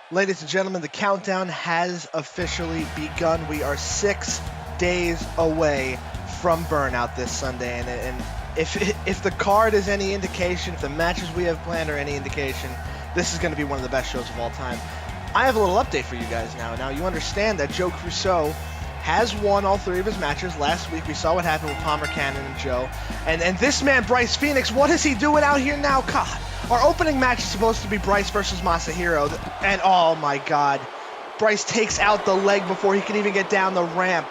Ladies and gentlemen, the countdown has officially begun. We are 6 days away from Burnout this Sunday, and if the card is any indication, if the matches we have planned are any indication, this is going to be one of the best shows of all time. I have a little update for you guys now. Now, you understand that Joe Crusoe has won all 3 of his matches. Last week, we saw what happened with Palmer Cannon and Joe. And this man, Bryce Phoenix, what is he doing out here now? God. Our opening match is supposed to be Bryce versus Masahiro, and oh my god, Bryce takes out the leg before he can even get down the ramp.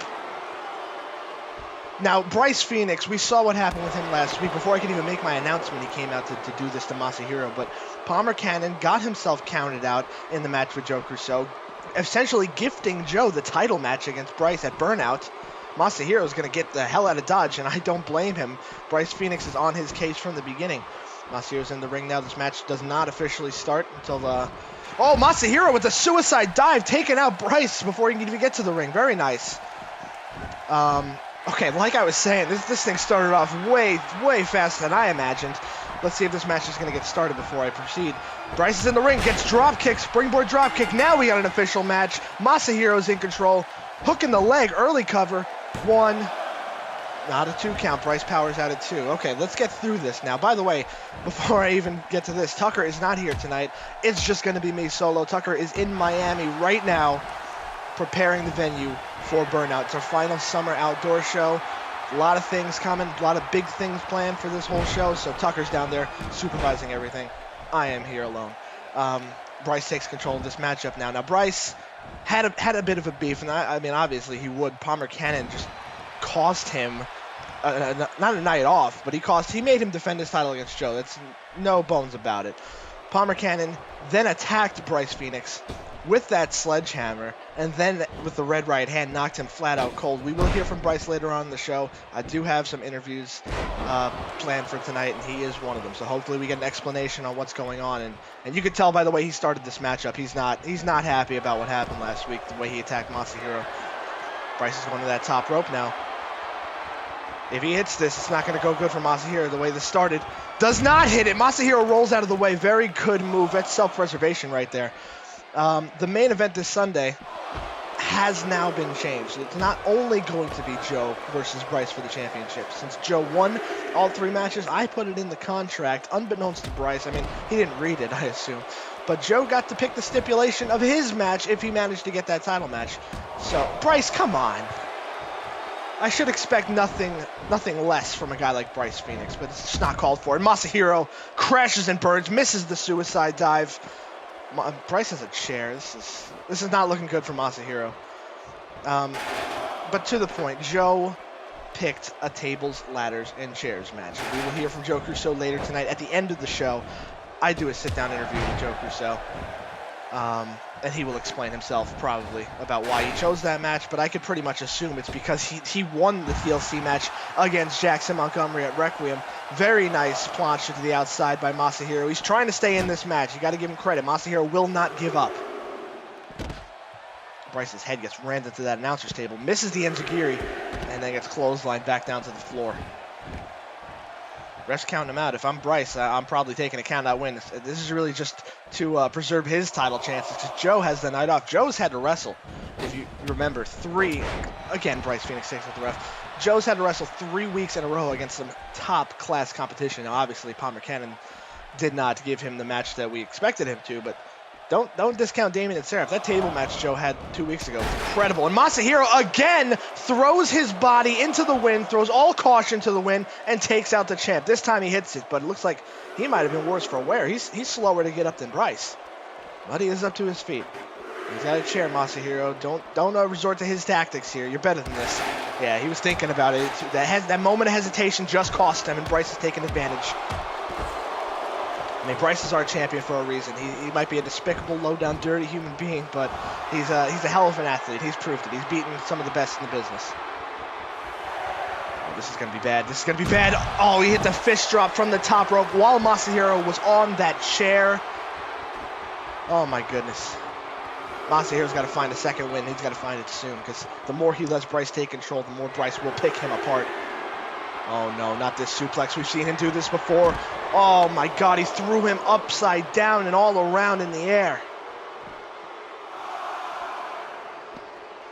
Now, Bryce Phoenix, we saw what happened with him last week. Before I could even make my announcement, he came out to do this to Masahiro, but Palmer Cannon got himself counted out in the match with Joe Crusoe, essentially gifting Joe the title match against Bryce at Burnout. Masahiro is going to get the hell out of Dodge, and I don't blame him. Bryce Phoenix is on his case from the beginning. Masahiro's in the ring now. This match does not officially start until the... Oh, Masahiro with a suicide dive, taking out Bryce before he can even get to the ring. Very nice. Okay, like I was saying, this thing started off way faster than I imagined. Let's see if this match is going to get started before I proceed. Bryce is in the ring, gets drop kick, springboard drop kick. Now we got an official match. Masahiro's in control. Hook in the leg, early cover. 1... Not a 2 count. Bryce powers out at 2. Okay, let's get through this now. By the way, before I even get to this, Tucker is not here tonight. It's just going to be me solo. Tucker is in Miami right now, preparing the venue for Burnout. It's our final summer outdoor show. A lot of things coming, a lot of big things planned for this whole show, so Tucker's down there supervising everything. I am here alone. Bryce takes control of this matchup now. Now, Bryce had a bit of a beef, and I mean, obviously he would. Palmer Cannon just cost him not a night off, but he made him defend his title against Joe. That's no bones about it. Palmer Cannon then attacked Bryce Phoenix with that sledgehammer, and then with the red right hand knocked him flat out cold. We will hear from Bryce later on in the show. I do have some interviews planned for tonight, and he is one of them. So hopefully we get an explanation on what's going on. And you could tell by the way he started this matchup, he's not happy about what happened last week, the way he attacked Masahiro. Bryce is going to that top rope now. If he hits this, it's not going to go good for Masahiro the way this started. Does not hit it. Masahiro rolls out of the way. Very good move. That's self-preservation right there. The main event this Sunday has now been changed. It's not only going to be Joe versus Bryce for the championship. Since Joe won all 3 matches, I put it in the contract, unbeknownst to Bryce. I mean, he didn't read it, I assume. But Joe got to pick the stipulation of his match if he managed to get that title match. So, Bryce, come on. I should expect nothing less from a guy like Bryce Phoenix, but it's just not called for. And Masahiro crashes and burns, misses the suicide dive. Bryce has a chair. This is not looking good for Masahiro. But to the point, Joe picked a tables, ladders, and chairs match. We will hear from Joe Crusoe later tonight. At the end of the show, I do a sit-down interview with Joe Crusoe. And he will explain himself probably about why he chose that match, but I could pretty much assume it's because he won the TLC match against Jackson Montgomery at Requiem. Very nice planche to the outside by Masahiro. He's trying to stay in this match. You got to give him credit. Masahiro will not give up. Bryce's head gets rammed into that announcer's table, misses the enziguri, and then gets clotheslined back down to the floor. Ref's counting him out. If I'm Bryce, I'm probably taking a count-out win. This is really just to preserve his title chances, because Joe has the night off. Joe's had to wrestle, if you remember, 3... Again, Bryce Phoenix takes with the ref. Joe's had to wrestle 3 weeks in a row against some top-class competition. Now, obviously, Palmer Cannon did not give him the match that we expected him to, but don't discount Damien and Seraph. That table match Joe had 2 weeks ago was incredible. And Masahiro again throws his body into the wind, throws all caution to the wind, and takes out the champ. This time he hits it, but it looks like he might have been worse for wear. He's slower to get up than Bryce, but he is up to his feet. He's got a chair, Masahiro. Don't resort to his tactics here. You're better than this. Yeah, he was thinking about it. That moment of hesitation just cost him, and Bryce has taken advantage. I mean, Bryce is our champion for a reason. He might be a despicable, low-down, dirty human being, but he's a hell of an athlete. He's proved it. He's beaten some of the best in the business. Oh, this is going to be bad. This is going to be bad. Oh, he hit the fish drop from the top rope while Masahiro was on that chair. Oh, my goodness. Masahiro's got to find a second win. He's got to find it soon, because the more he lets Bryce take control, the more Bryce will pick him apart. Oh, no, not this suplex. We've seen him do this before. Oh, my God, he threw him upside down and all around in the air.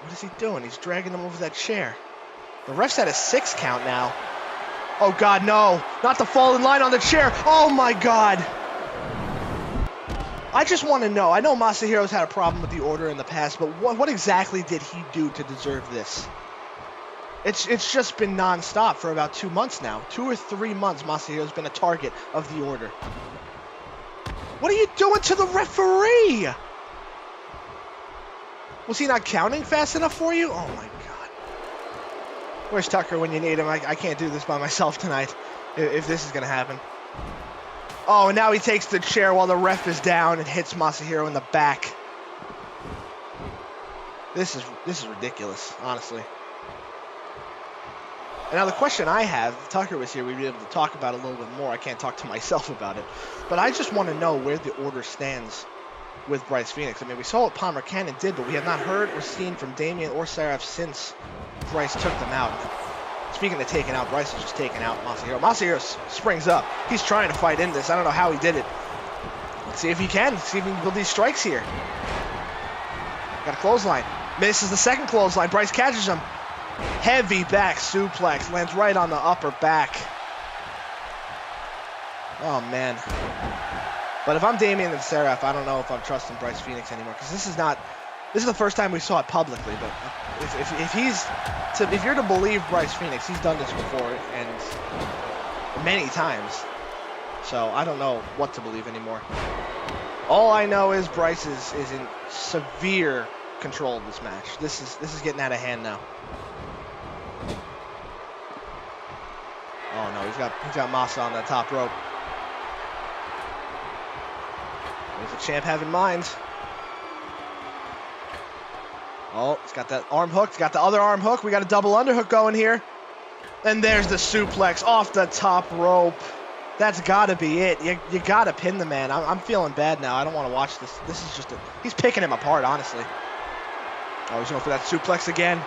What is he doing? He's dragging him over that chair. The ref's at a 6 count now. Oh, God, no. Not the fall in line on the chair. Oh, my God. I just want to know. I know Masahiro's had a problem with the order in the past, but what exactly did he do to deserve this? It's just been non-stop for about 2 months now. 2 or 3 months Masahiro's been a target of the order. What are you doing to the referee? Was he not counting fast enough for you? Oh, my God. Where's Tucker when you need him? I can't do this by myself tonight if this is going to happen. Oh, and now he takes the chair while the ref is down and hits Masahiro in the back. This is ridiculous, honestly. And now the question I have, if Tucker was here, we'd be able to talk about it a little bit more. I can't talk to myself about it. But I just want to know where the order stands with Bryce Phoenix. I mean, we saw what Palmer Cannon did, but we have not heard or seen from Damien or Seraph since Bryce took them out. Speaking of taking out, Bryce is just taking out Masahiro. Masahiro springs up. He's trying to fight in this. I don't know how he did it. Let's see if he can. See if he can build these strikes here. Got a clothesline. Misses the second clothesline. Bryce catches him. Heavy back suplex. Lands right on the upper back. Oh, man. But if I'm Damien and Seraph, I don't know if I'm trusting Bryce Phoenix anymore, because this is the first time we saw it publicly. But if you're to believe Bryce Phoenix, he's done this before and many times. So I don't know what to believe anymore. All I know is Bryce is in severe control of this match. This is getting out of hand now. Oh no, he's got Masa on that top rope. What does the champ have in mind? Oh, he's got that arm hook. He's got the other arm hook. We got a double underhook going here. And there's the suplex off the top rope. That's got to be it. You got to pin the man. I'm feeling bad now. I don't want to watch this. This is just he's picking him apart, honestly. Oh, he's going for that suplex again.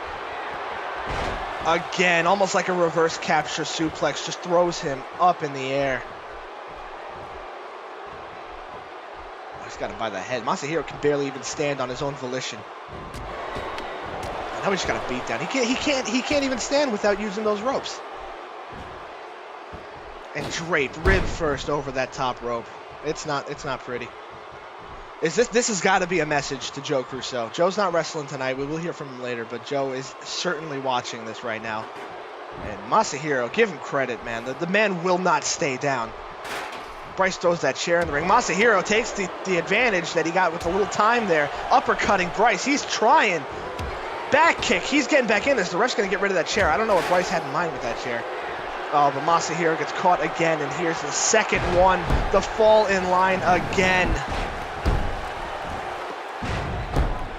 Again, almost like a reverse capture suplex. Just throws him up in the air. Oh, he's got him by the head. Masahiro can barely even stand on his own volition. Now he's got a beat down. He can't even stand without using those ropes. And draped rib first over that top rope. It's not pretty. This has got to be a message to Joe Crusoe. Joe's not wrestling tonight. We will hear from him later, but Joe is certainly watching this right now. And Masahiro, give him credit, man. The man will not stay down. Bryce throws that chair in the ring. Masahiro takes the advantage that he got with a little time there. Uppercutting Bryce. He's trying. Back kick. He's getting back in this. The ref's going to get rid of that chair. I don't know what Bryce had in mind with that chair. Oh, but Masahiro gets caught again, and here's the second one. The fall in line again.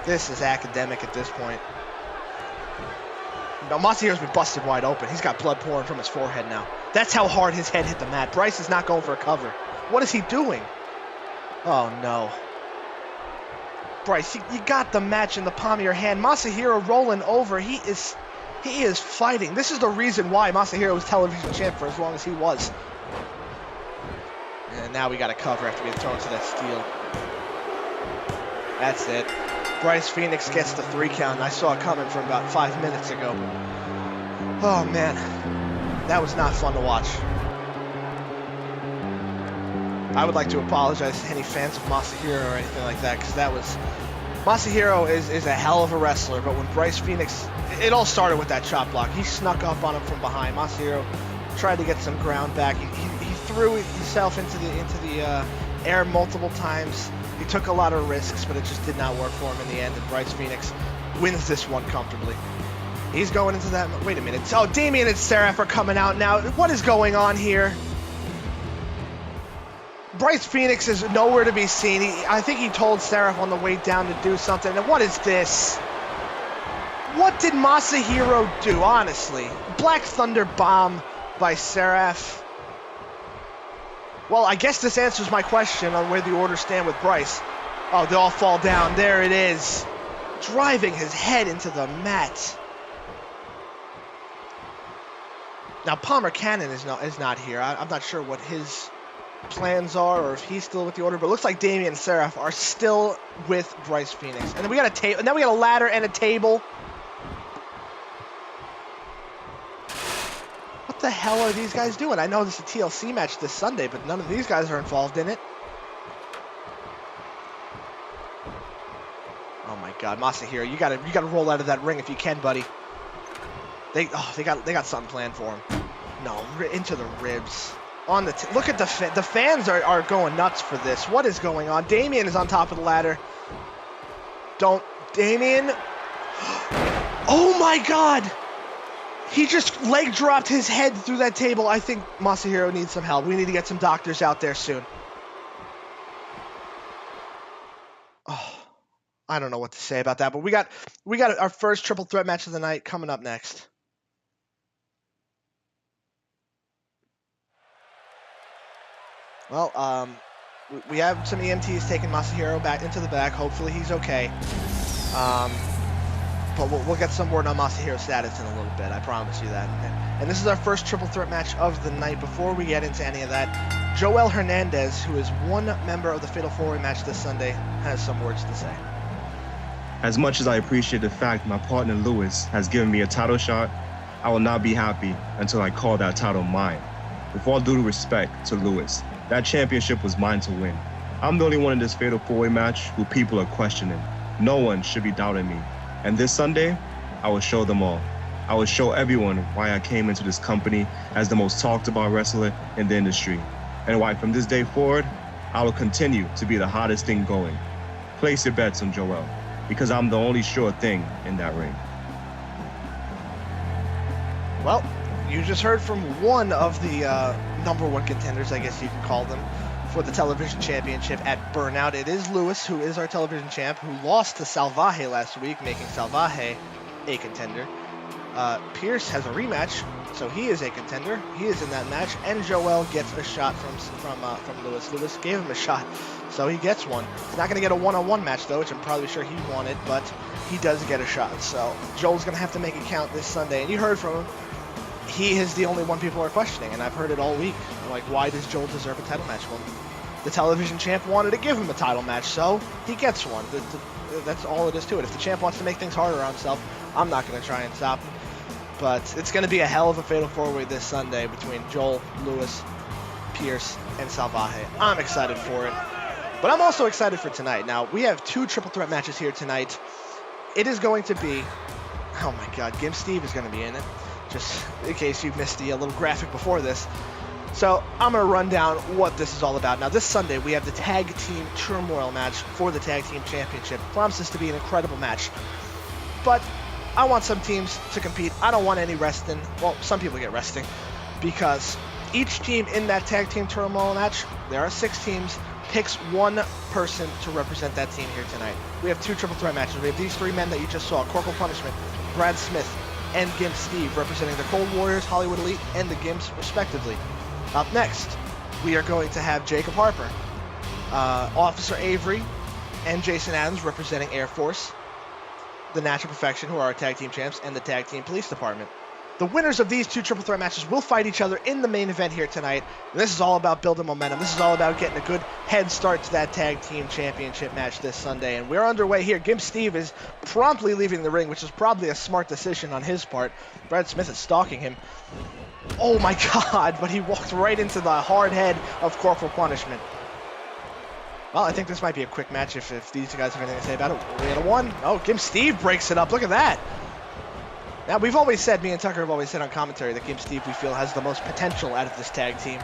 This is academic at this point. No, Masahiro's been busted wide open. He's got blood pouring from his forehead now. That's how hard his head hit the mat. Bryce is not going for a cover. What is he doing? Oh, no. Bryce, you got the match in the palm of your hand. Masahiro rolling over. He is fighting. This is the reason why Masahiro was television champ for as long as he was. And now we got a cover after being thrown to that steel. That's it. Bryce Phoenix gets the 3 count, and I saw it coming from about 5 minutes ago. Oh, man. That was not fun to watch. I would like to apologize to any fans of Masahiro or anything like that, because that was... Masahiro is a hell of a wrestler, but when Bryce Phoenix... It all started with that chop block. He snuck up on him from behind. Masahiro tried to get some ground back. He threw himself into the air multiple times. He took a lot of risks, but it just did not work for him in the end, and Bryce Phoenix wins this one comfortably. He's going into that... Wait a minute. Oh, Damien and Seraph are coming out now. What is going on here? Bryce Phoenix is nowhere to be seen. I think he told Seraph on the way down to do something. And what is this? What did Masahiro do, honestly? Black Thunder Bomb by Seraph. Well, I guess this answers my question on where the orders stand with Bryce. Oh, they all fall down. There it is. Driving his head into the mat. Now, Palmer Cannon is not here. I'm not sure what his plans are or if he's still with the order, but it looks like Damien and Seraph are still with Bryce Phoenix. And then we got a table. Now we got a ladder and a table. the hell are these guys doing? I know this is a TLC match this Sunday, but none of these guys are involved in it. Oh my God, Masahiro, you gotta roll out of that ring if you can, buddy. They got something planned for him. No, into the ribs. On the look at the fans are going nuts for this. What is going on? Damien is on top of the ladder. Damien. Oh my God! He just leg dropped his head through that table. I think Masahiro needs some help. We need to get some doctors out there soon. Oh, I don't know what to say about that, but we got our first triple threat match of the night coming up next. Well, we have some EMTs taking Masahiro back into the back. Hopefully he's okay. But we'll get some word on Masahiro's status in a little bit. I promise you that. And this is our first triple threat match of the night. Before we get into any of that, Joel Hernandez, who is one member of the Fatal 4-Way match this Sunday, has some words to say. As much as I appreciate the fact my partner Lewis has given me a title shot, I will not be happy until I call that title mine. With all due respect to Lewis, that championship was mine to win. I'm the only one in this Fatal 4-Way match who people are questioning. No one should be doubting me. And this Sunday, I will show them all. I will show everyone why I came into this company as the most talked about wrestler in the industry, and why from this day forward, I will continue to be the hottest thing going. Place your bets on Joel, because I'm the only sure thing in that ring. Well, you just heard from one of the #1 contenders, I guess you can call them, for the television championship at Burnout. It is Lewis, who is our television champ, who lost to Salvaje last week, making Salvaje a contender. Pierce has a rematch, so he is a contender. He is in that match, and Joel gets a shot from Lewis. Lewis gave him a shot, so he gets one. He's not going to get a one-on-one match, though, which I'm probably sure he wanted, but he does get a shot. So Joel's going to have to make it count this Sunday, and you heard from him. He is the only one people are questioning, and I've heard it all week. Like, why does Joel deserve a title match? Well, the television champ wanted to give him a title match, so he gets one. That's all it is to it. If the champ wants to make things harder on himself, I'm not going to try and stop him. But it's going to be a hell of a Fatal 4-Way this Sunday between Joel, Lewis, Pierce, and Salvaje. I'm excited for it. But I'm also excited for tonight. Now, we have 2 triple threat matches here tonight. It is going to be... Oh my God, Gimp Steve is going to be in it. Just in case you missed the little graphic before this. So I'm going to run down what this is all about. Now, this Sunday, we have the Tag Team Turmoil match for the Tag Team Championship. Promises to be an incredible match. But I want some teams to compete. I don't want any resting. Well, some people get resting. Because each team in that Tag Team Turmoil match, there are 6 teams, picks one person to represent that team here tonight. We have 2 triple threat matches. We have these 3 men that you just saw, Corporal Punishment, Brad Smith, and Gimp Steve, representing the Cold Warriors, Hollywood Elite, and the Gimps, respectively. Up next, we are going to have Jacob Harper, Officer Avery, and Jason Adams, representing Air Force, the Natural Perfection, who are our Tag Team Champs, and the Tag Team Police Department. The winners of these 2 triple threat matches will fight each other in the main event here tonight. And this is all about building momentum. This is all about getting a good head start to that Tag Team Championship match this Sunday. And we're underway here. Gimp Steve is promptly leaving the ring, which is probably a smart decision on his part. Brad Smith is stalking him. Oh my God, but he walked right into the hard head of Corporal Punishment. Well, I think this might be a quick match if these guys have anything to say about it. We had a 1. Oh, Gimp Steve breaks it up. Look at that. Now, we've always said, me and Tucker have always said on commentary that Gimp Steve, we feel, has the most potential out of this tag team.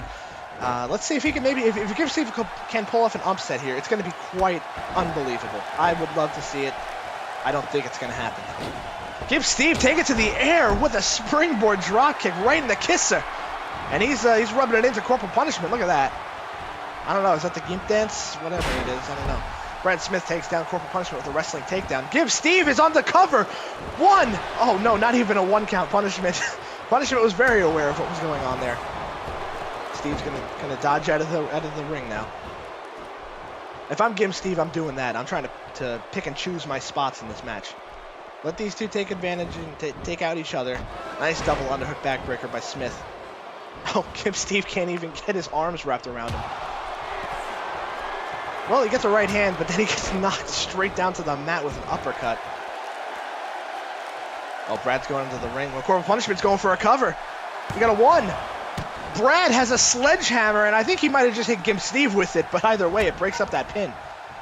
Let's see if he can maybe, if Gimp Steve can pull off an upset here, it's going to be quite unbelievable. I would love to see it. I don't think it's going to happen. Gimp Steve take it to the air with a springboard drop kick right in the kisser. And he's rubbing it into Corporal Punishment. Look at that. I don't know. Is that the Gimp dance? Whatever it is. I don't know. Brad Smith takes down Corporal Punishment with a wrestling takedown. Gimp Steve is on the cover. 1. Oh, no, not even a 1 count. Punishment. Punishment was very aware of what was going on there. Steve's gonna dodge out of the ring now. If I'm Gimp Steve, I'm doing that. I'm trying to pick and choose my spots in this match. Let these 2 take advantage and take out each other. Nice double underhook backbreaker by Smith. Oh, Gimp Steve can't even get his arms wrapped around him. Well, he gets a right hand, but then he gets knocked straight down to the mat with an uppercut. Oh, Brad's going into the ring. Well, Corporal Punishment's going for a cover. We got a 1. Brad has a sledgehammer, and I think he might have just hit Gimp Steve with it, but either way, it breaks up that pin.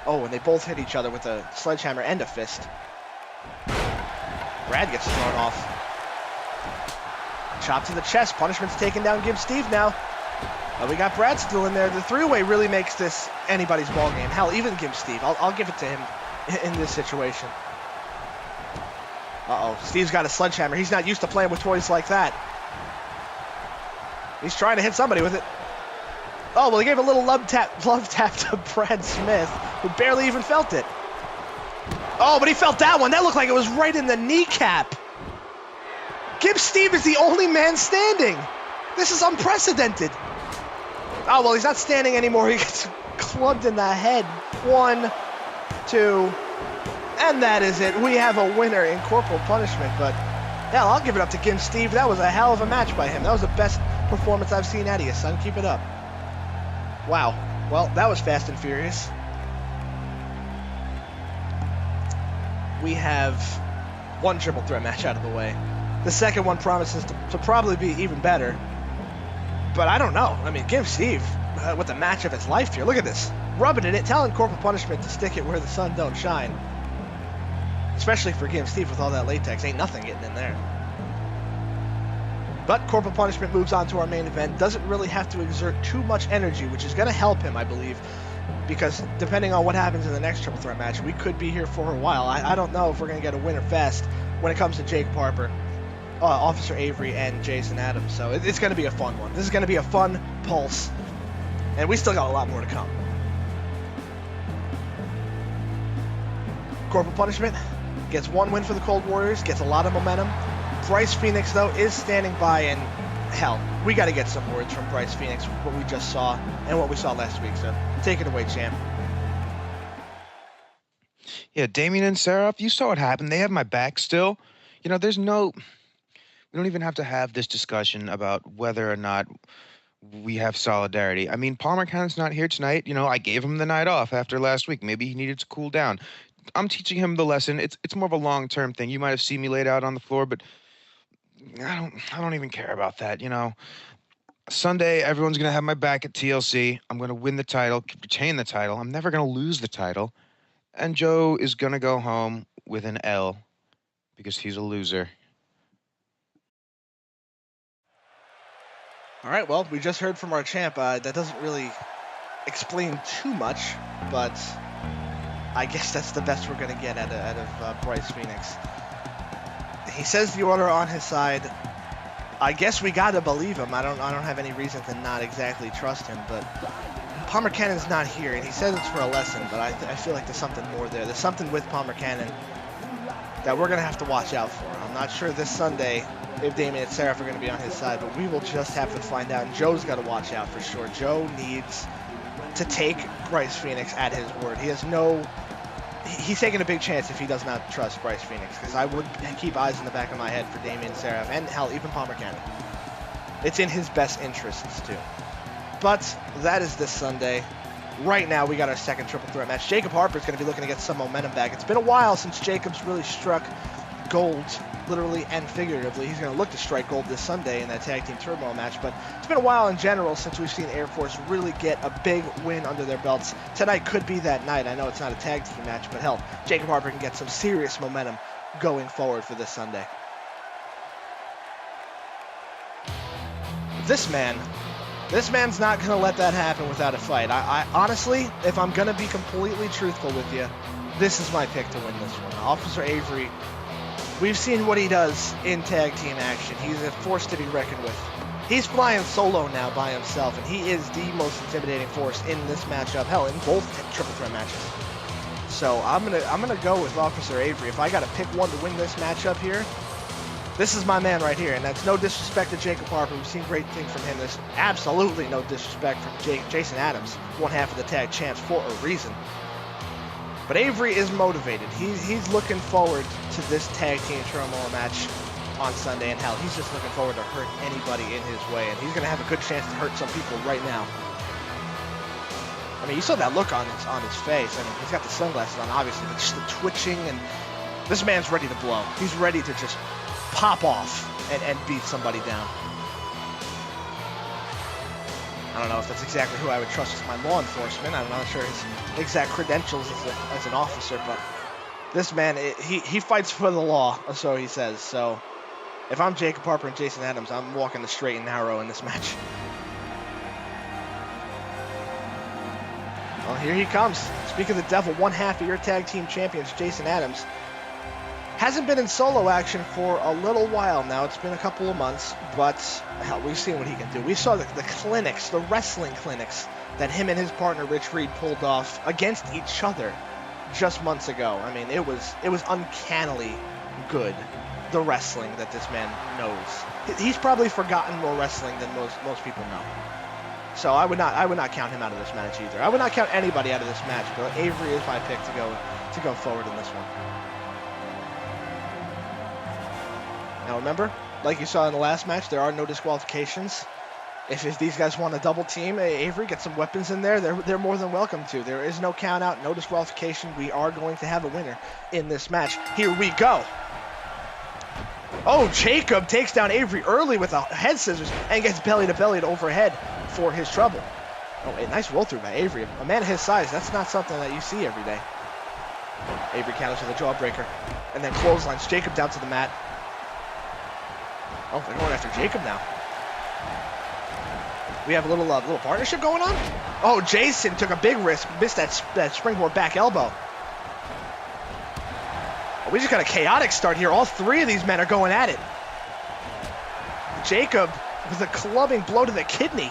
Oh, and they both hit each other with a sledgehammer and a fist. Brad gets thrown off. Chop to the chest. Punishment's taking down Gimp Steve now. We got Brad still in there. The three-way really makes this anybody's ball game. Hell, even Gimp Steve. I'll give it to him in this situation. Uh-oh. Steve's got a sledgehammer. He's not used to playing with toys like that. He's trying to hit somebody with it. Oh, well, he gave a little love tap to Brad Smith, who barely even felt it. Oh, but he felt that one. That looked like it was right in the kneecap. Gimp Steve is the only man standing. This is unprecedented. Oh, well, he's not standing anymore. He gets clubbed in the head. 1, 2, and that is it. We have a winner in corporal punishment, but hell, I'll give it up to Gimp Steve. That was a hell of a match by him. That was the best performance I've seen out of you, son. Keep it up. Wow. Well, that was fast and furious. We have one triple threat match out of the way. The second one promises to probably be even better. But I don't know. I mean, Gimp Steve with the match of his life here. Look at this. Rubbing it in, telling corporal punishment to stick it where the sun don't shine. Especially for Gimp Steve with all that latex. Ain't nothing getting in there. But corporal punishment moves on to our main event. Doesn't really have to exert too much energy, which is going to help him, I believe. Because depending on what happens in the next triple threat match, we could be here for a while. I don't know if we're going to get a winner fast when it comes to Jake Harper, Officer Avery, and Jason Adams. So it's going to be a fun one. This is going to be a fun pulse. And we still got a lot more to come. Corporal punishment gets 1 win for the Cold Warriors, gets a lot of momentum. Bryce Phoenix, though, is standing by, and hell, we got to get some words from Bryce Phoenix, what we just saw and what we saw last week. So take it away, champ. Yeah, Damien and Seraph, you saw what happened. They have my back still. You know, we don't even have to have this discussion about whether or not we have solidarity. I mean, Palmer Cannon's not here tonight. You know, I gave him the night off after last week. Maybe he needed to cool down. I'm teaching him the lesson. It's more of a long-term thing. You might have seen me laid out on the floor, but I don't even care about that, you know. Sunday, everyone's going to have my back at TLC. I'm going to win the title, retain the title. I'm never going to lose the title. And Joe is going to go home with an L because he's a loser. All right, well, we just heard from our champ. That doesn't really explain too much, but I guess that's the best we're going to get out of Bryce Phoenix. He says the order on his side. I guess we got to believe him. I don't have any reason to not exactly trust him, but Palmer Cannon's not here, and he says it's for a lesson, but I feel like there's something more there. There's something with Palmer Cannon that we're going to have to watch out for. I'm not sure this Sunday if Damien and Seraph are going to be on his side, but we will just have to find out, and Joe's got to watch out for sure. Joe needs to take Bryce Phoenix at his word. He's taking a big chance if he does not trust Bryce Phoenix, because I would keep eyes in the back of my head for Damien Seraph, and hell, even Palmer Cannon. It's in his best interests, too. But that is this Sunday. Right now, we got our second triple threat match. Jacob Harper is going to be looking to get some momentum back. It's been a while since Jacob's really struck gold, literally and figuratively. He's going to look to strike gold this Sunday in that Tag Team Turmoil match, but it's been a while in general since we've seen Air Force really get a big win under their belts. Tonight could be that night. I know it's not a tag team match, but hell, Jacob Harper can get some serious momentum going forward for this Sunday. This man's not going to let that happen without a fight. I honestly, if I'm going to be completely truthful with you, this is my pick to win this one. Officer Avery, we've seen what he does in tag team action. He's a force to be reckoned with. He's flying solo now by himself, and he is the most intimidating force in this matchup. Hell, in both triple threat matches. So I'm gonna go with Officer Avery. If I got to pick one to win this matchup here, this is my man right here, and that's no disrespect to Jacob Harper. We've seen great things from him. There's absolutely no disrespect from Jason Adams, one half of the tag champs, for a reason. But Avery is motivated. He's looking forward to this Tag Team Turmoil match on Sunday, and hell, he's just looking forward to hurt anybody in his way, and he's going to have a good chance to hurt some people right now. I mean, you saw that look on his face. I mean, he's got the sunglasses on, obviously, but just the twitching, and this man's ready to blow. He's ready to just pop off and beat somebody down. I don't know if that's exactly who I would trust as my law enforcement. I'm not sure his exact credentials as an officer, but this man, he fights for the law, or so he says. So if I'm Jacob Harper and Jason Adams, I'm walking the straight and narrow in this match. Well, here he comes. Speak of the devil, one half of your tag team champions, Jason Adams. Hasn't been in solo action for a little while now. It's been a couple of months, but hell, we've seen what he can do. We saw the clinics, the wrestling clinics that him and his partner Rich Reed pulled off against each other just months ago. I mean, it was uncannily good, the wrestling that this man knows. He's probably forgotten more wrestling than most people know. So I would not count him out of this match either. I would not count anybody out of this match, but Avery is my pick to go forward in this one. Now remember, like you saw in the last match, there are no disqualifications. If these guys want a double team, Avery, get some weapons in there, they're more than welcome to. There is no count out, no disqualification. We are going to have a winner in this match. Here we go. Oh, Jacob takes down Avery early with a head scissors and gets belly to belly to overhead for his trouble. Oh, a nice roll through by Avery. A man his size, that's not something that you see every day. Avery counters with a jawbreaker and then clotheslines Jacob down to the mat. Oh, they're going after Jacob now. We have a little partnership going on. Oh, Jason took a big risk, missed that springboard back elbow. Oh, we just got a chaotic start here. All three of these men are going at it. Jacob with a clubbing blow to the kidney.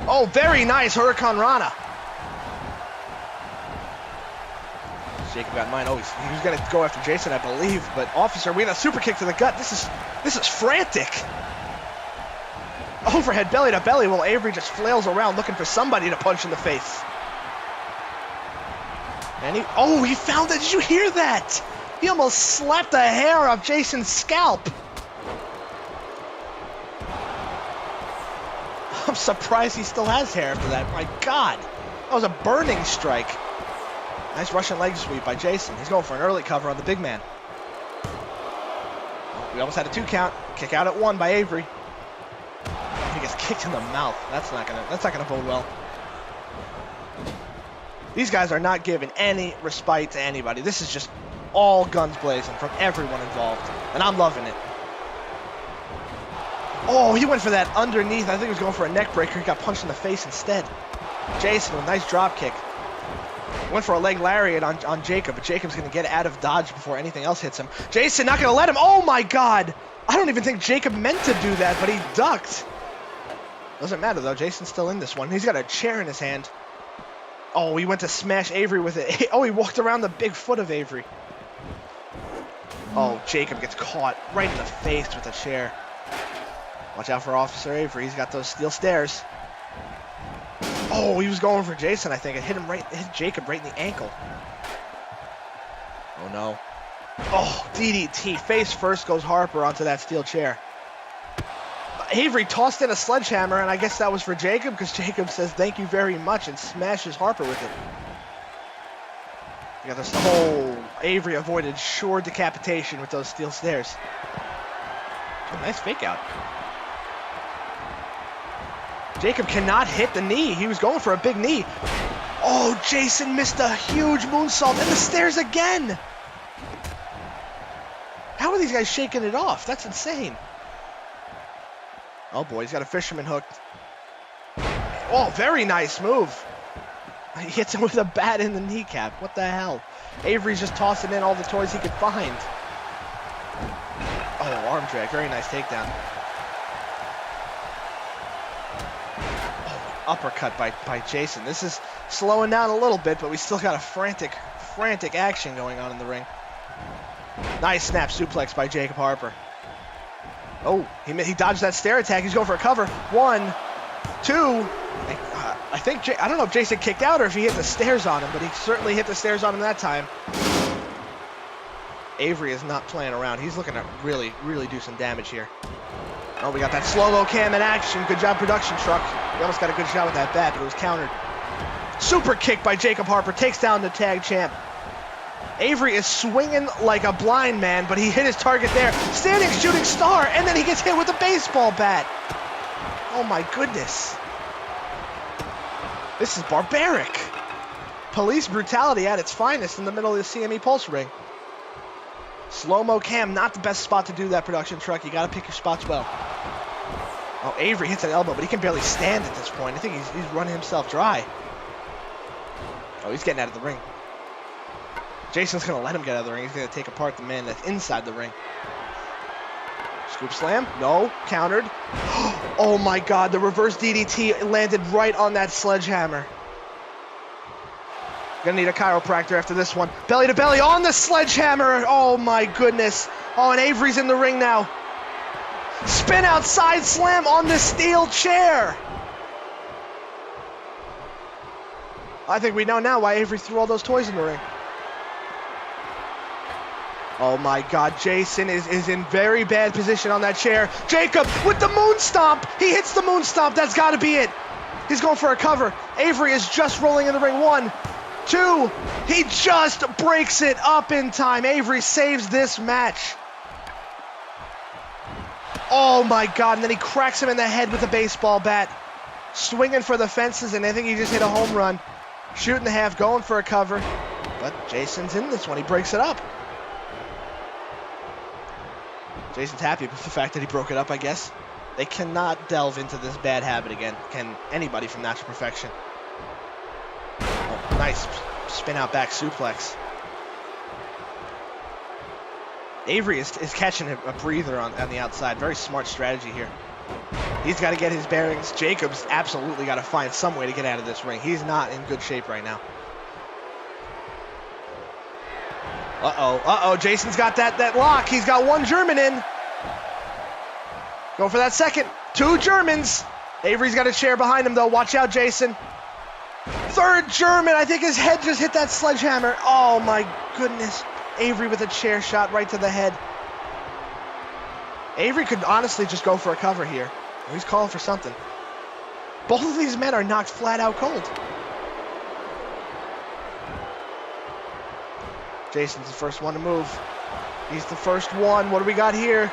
Oh, very nice Hurricane Rana. Jacob got mine. Oh, he was going to go after Jason, I believe. But officer, we got a super kick to the gut. This is frantic. Overhead belly to belly while Avery just flails around looking for somebody to punch in the face. And he found it. Did you hear that? He almost slapped the hair off Jason's scalp. I'm surprised he still has hair after that. My God. That was a burning strike. Nice Russian leg sweep by Jason. He's going for an early cover on the big man. Oh, we almost had a 2 count. Kick out at 1 by Avery. He gets kicked in the mouth. That's not gonna bode well. These guys are not giving any respite to anybody. This is just all guns blazing from everyone involved, and I'm loving it. Oh, he went for that underneath. I think he was going for a neck breaker. He got punched in the face instead. Jason with a nice drop kick. Went for a leg lariat on Jacob, but Jacob's going to get out of dodge before anything else hits him. Jason not going to let him. Oh, my God. I don't even think Jacob meant to do that, but he ducked. Doesn't matter, though. Jason's still in this one. He's got a chair in his hand. Oh, he went to smash Avery with it. Oh, he walked around the big foot of Avery. Oh, Jacob gets caught right in the face with a chair. Watch out for Officer Avery. He's got those steel stairs. Oh, he was going for Jason, I think. It hit Jacob right in the ankle. Oh, no. Oh, DDT. Face first goes Harper onto that steel chair. Avery tossed in a sledgehammer, and I guess that was for Jacob, because Jacob says thank you very much and smashes Harper with it. You got this whole Avery avoided sure decapitation with those steel stairs. Oh, nice fake out. Jacob cannot hit the knee. He was going for a big knee. Oh, Jason missed a huge moonsault and the stairs again. How are these guys shaking it off? That's insane. Oh boy, he's got a fisherman hook. Oh, very nice move. He hits him with a bat in the kneecap. What the hell? Avery's just tossing in all the toys he could find. Oh, arm drag. Very nice takedown. Oh, uppercut by Jason. This is slowing down a little bit, but we still got a frantic action going on in the ring. Nice snap suplex by Jacob Harper. Oh, he dodged that stair attack. He's going for a cover. 1, 2. I don't know if Jason kicked out or if he hit the stairs on him, but he certainly hit the stairs on him that time. Avery is not playing around. He's looking to really, really do some damage here. Oh, we got that slow-mo cam in action. Good job, production truck. We almost got a good shot with that bat, but it was countered. Super kick by Jacob Harper. Takes down the tag champ. Avery is swinging like a blind man, but he hit his target there. Standing shooting star, and then he gets hit with a baseball bat. Oh my goodness. This is barbaric. Police brutality at its finest in the middle of the CME Pulse ring. Slow-mo cam, not the best spot to do that, production truck. You gotta pick your spots well. Oh, Avery hits an elbow, but he can barely stand at this point. I think he's running himself dry. Oh, he's getting out of the ring. Jason's gonna let him get out of the ring. He's gonna take apart the man that's inside the ring. Scoop slam, no, countered. Oh my God, the reverse DDT landed right on that sledgehammer. Gonna need a chiropractor after this one. Belly to belly on the sledgehammer. Oh my goodness. Oh, and Avery's in the ring now. Spin out side slam on the steel chair. I think we know now why Avery threw all those toys in the ring. Oh my God, Jason is in very bad position on that chair. Jacob with the moon stomp. He hits the moon stomp. That's got to be it. He's going for a cover. Avery is just rolling in the ring. 1, 2. He just breaks it up in time. Avery saves this match. Oh my God, and then he cracks him in the head with a baseball bat. Swinging for the fences, and I think he just hit a home run. Shooting the half, going for a cover. But Jason's in this one. He breaks it up. Jason's happy with the fact that he broke it up, I guess. They cannot delve into this bad habit again. Can anybody from Natural Perfection. Oh, nice spin out back suplex. Avery is catching a breather on the outside. Very smart strategy here. He's got to get his bearings. Jacob's absolutely got to find some way to get out of this ring. He's not in good shape right now. Uh-oh. Jason's got that lock. He's got 1 German in. Go for that second. 2 Germans. Avery's got a chair behind him, though. Watch out, Jason. 3rd German. I think his head just hit that sledgehammer. Oh, my goodness. Avery with a chair shot right to the head. Avery could honestly just go for a cover here. He's calling for something. Both of these men are knocked flat out cold. Jason's the first one to move. He's the first one. What do we got here?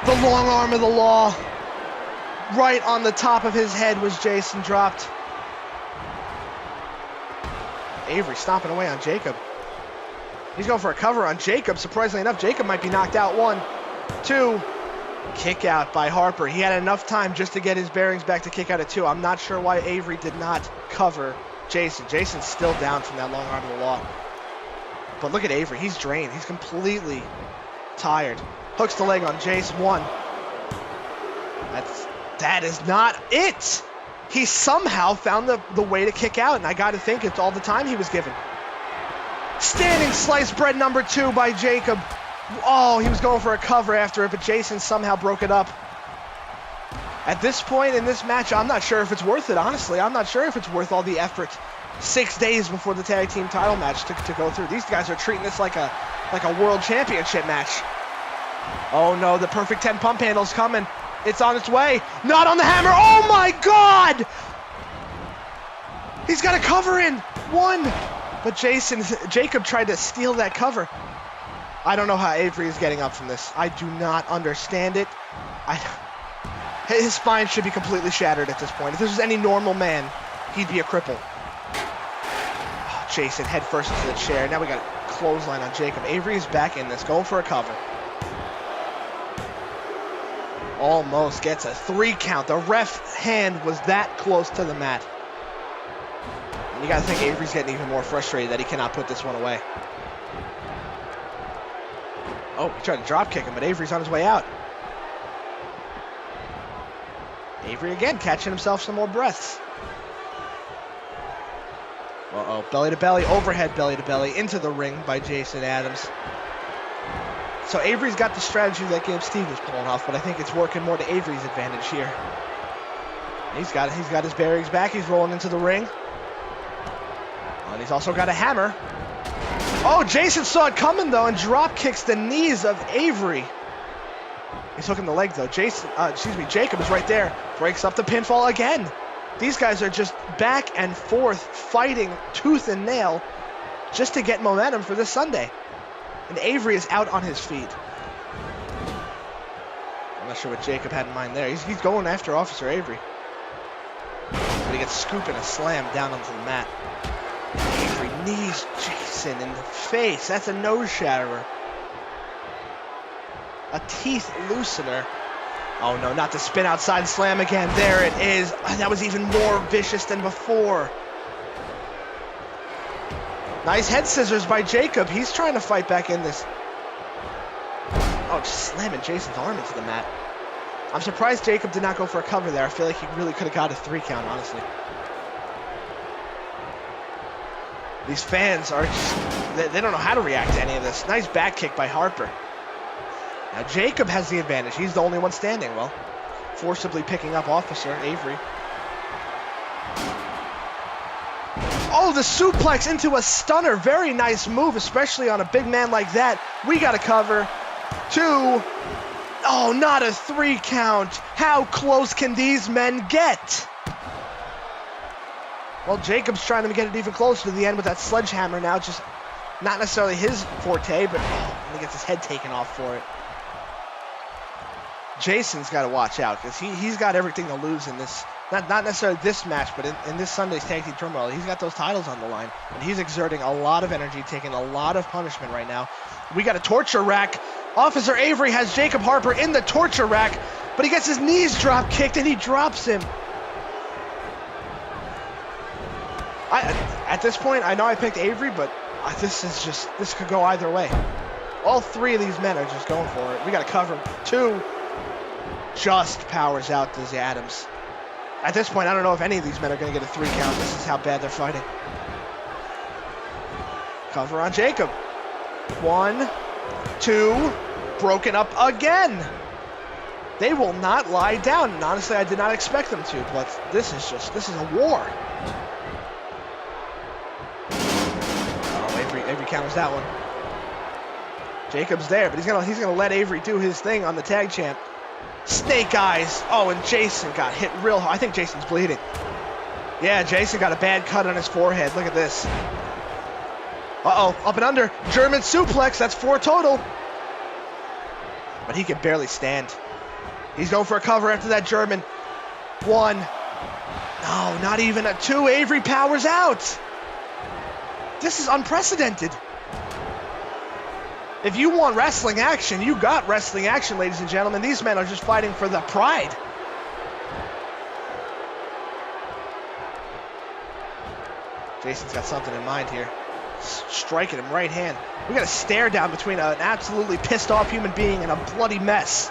The long arm of the law. Right on the top of his head was Jason dropped. Avery stomping away on Jacob. He's going for a cover on Jacob. Surprisingly enough, Jacob might be knocked out. 1, 2. Kick out by Harper. He had enough time just to get his bearings back to kick out at 2. I'm not sure why Avery did not cover Jason. Jason's still down from that long arm of the law. But look at Avery. He's drained. He's completely tired. Hooks the leg on Jason. 1. That is not it. He somehow found the way to kick out, and I got to think it's all the time he was given. Standing sliced bread number 2 by Jacob. Oh, he was going for a cover after it, but Jason somehow broke it up. At this point in this match, I'm not sure if it's worth it, honestly. I'm not sure if it's worth all the effort 6 days before the tag team title match to go through. These guys are treating this like a world championship match. Oh no, the perfect 10 pump handle's coming. It's on its way. Not on the hammer. Oh my God! He's got a cover in. 1. But Jacob tried to steal that cover. I don't know how Avery is getting up from this. I do not understand it. His spine should be completely shattered at this point. If this was any normal man, he'd be a cripple. Oh, Jason head first into the chair. Now we got a clothesline on Jacob. Avery is back in this, going for a cover. Almost gets a 3 count. The ref hand was that close to the mat. And you got to think Avery's getting even more frustrated that he cannot put this one away. Oh, he tried to drop kick him, but Avery's on his way out. Avery again catching himself some more breaths. Uh-oh, belly to belly, overhead belly to belly, into the ring by Jason Adams. So Avery's got the strategy that Gimp Steve was pulling off, but I think it's working more to Avery's advantage here. He's got his bearings back. He's rolling into the ring. And he's also got a hammer. Oh, Jason saw it coming, though, and drop kicks the knees of Avery. He's hooking the leg, though. Jacob is right there. Breaks up the pinfall again. These guys are just back and forth fighting tooth and nail just to get momentum for this Sunday. And Avery is out on his feet. I'm not sure what Jacob had in mind there. He's going after Officer Avery. But he gets scooped and a slam down onto the mat. Avery knees Jason in the face. That's a nose shatterer. A teeth loosener. Oh no, not the spin outside slam again. There it is. That was even more vicious than before. Nice head scissors by Jacob. He's trying to fight back in this. Oh, just slamming Jason's arm into the mat. I'm surprised Jacob did not go for a cover there. I feel like he really could have got a 3 count, honestly. These fans are just, they don't know how to react to any of this. Nice back kick by Harper. Now Jacob has the advantage. He's the only one standing. Well, forcibly picking up Officer Avery. Oh, the suplex into a stunner. Very nice move, especially on a big man like that. We got to cover. 2. Oh, not a 3 count. How close can these men get? Well, Jacob's trying to get it even closer to the end with that sledgehammer now. Just not necessarily his forte, but he gets his head taken off for it. Jason's got to watch out because he's got everything to lose in this. Not necessarily this match, but in this Sunday's Tag Team Turmoil. He's got those titles on the line, and he's exerting a lot of energy, taking a lot of punishment right now. We got a torture rack. Officer Avery has Jacob Harper in the torture rack, but he gets his knees drop kicked, and he drops him. At this point, I know I picked Avery, but this could go either way. All 3 of these men are just going for it. We got to cover. 2 just powers out to Adams. At this point, I don't know if any of these men are going to get a 3 count. This is how bad they're fighting. Cover on Jacob. 1, 2, broken up again. They will not lie down. And honestly, I did not expect them to, but this is a war. Oh, Avery counters that one. Jacob's there, but he's gonna let Avery do his thing on the tag champ. Snake eyes. Oh, and Jason got hit real hard. I think Jason's bleeding. Yeah, Jason got a bad cut on his forehead. Look at this. Uh-oh, up and under. German suplex. That's 4 total. But he can barely stand. He's going for a cover after that German. 1. No, not even a 2. Avery powers out. This is unprecedented. If you want wrestling action, you got wrestling action, ladies and gentlemen. These men are just fighting for the pride. Jason's got something in mind here. Striking him right hand. We got a stare down between an absolutely pissed off human being and a bloody mess.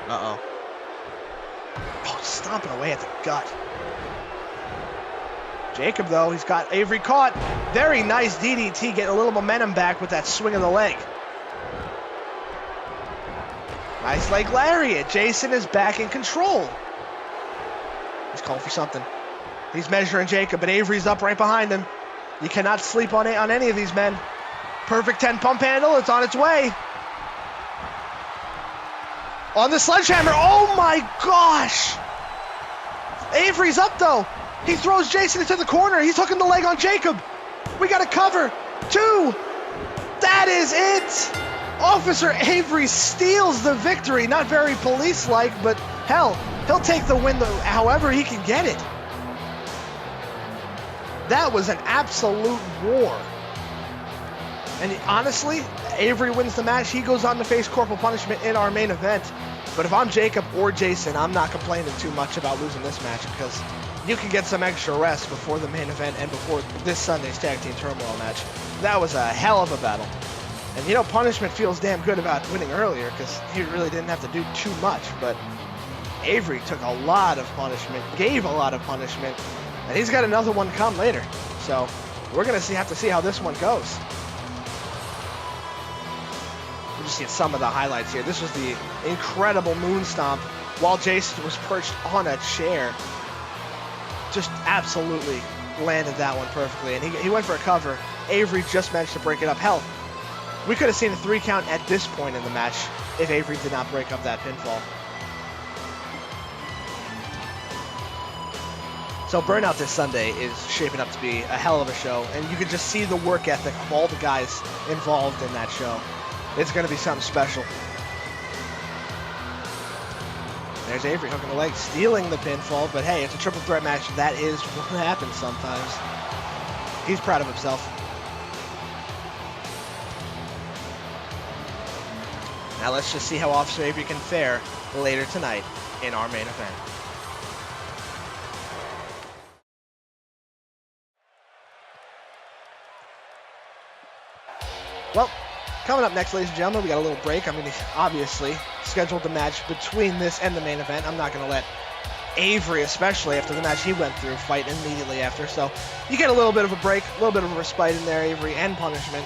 Uh-oh. Oh, stomping away at the gut. Jacob, though, he's got Avery caught. Very nice DDT, getting a little momentum back with that swing of the leg. Nice leg lariat. Jason is back in control. He's calling for something. He's measuring Jacob, but Avery's up right behind him. You cannot sleep on any of these men. Perfect 10 pump handle. It's on its way. On the sledgehammer. Oh, my gosh. Avery's up, though. He throws Jason into the corner. He's hooking the leg on Jacob. We got to cover. 2. That is it. Officer Avery steals the victory. Not very police-like, but hell, he'll take the win however he can get it. That was an absolute war. And honestly, Avery wins the match. He goes on to face corporal punishment in our main event. But if I'm Jacob or Jason, I'm not complaining too much about losing this match because you can get some extra rest before the main event and before this Sunday's Tag Team Turmoil match. That was a hell of a battle. And you know, punishment feels damn good about winning earlier because he really didn't have to do too much. But Avery took a lot of punishment, gave a lot of punishment, and he's got another one come later. So we're going to have to see how this one goes. We're just seeing some of the highlights here. This was the incredible moon stomp while Jason was perched on a chair. Just absolutely landed that one perfectly. And he went for a cover. Avery just managed to break it up. Hell, we could have seen a 3 count at this point in the match if Avery did not break up that pinfall. So Burnout this Sunday is shaping up to be a hell of a show, and you can just see the work ethic of all the guys involved in that show. It's going to be something special. There's Avery hooking the leg, stealing the pinfall, but hey, it's a triple threat match. That is what happens sometimes. He's proud of himself. Now let's just see how Officer Avery can fare later tonight in our main event. Well, coming up next, ladies and gentlemen, we got a little break. I'm going to obviously schedule the match between this and the main event. I'm not going to let Avery, especially after the match he went through, fight immediately after. So you get a little bit of a break, a little bit of a respite in there, Avery, and punishment.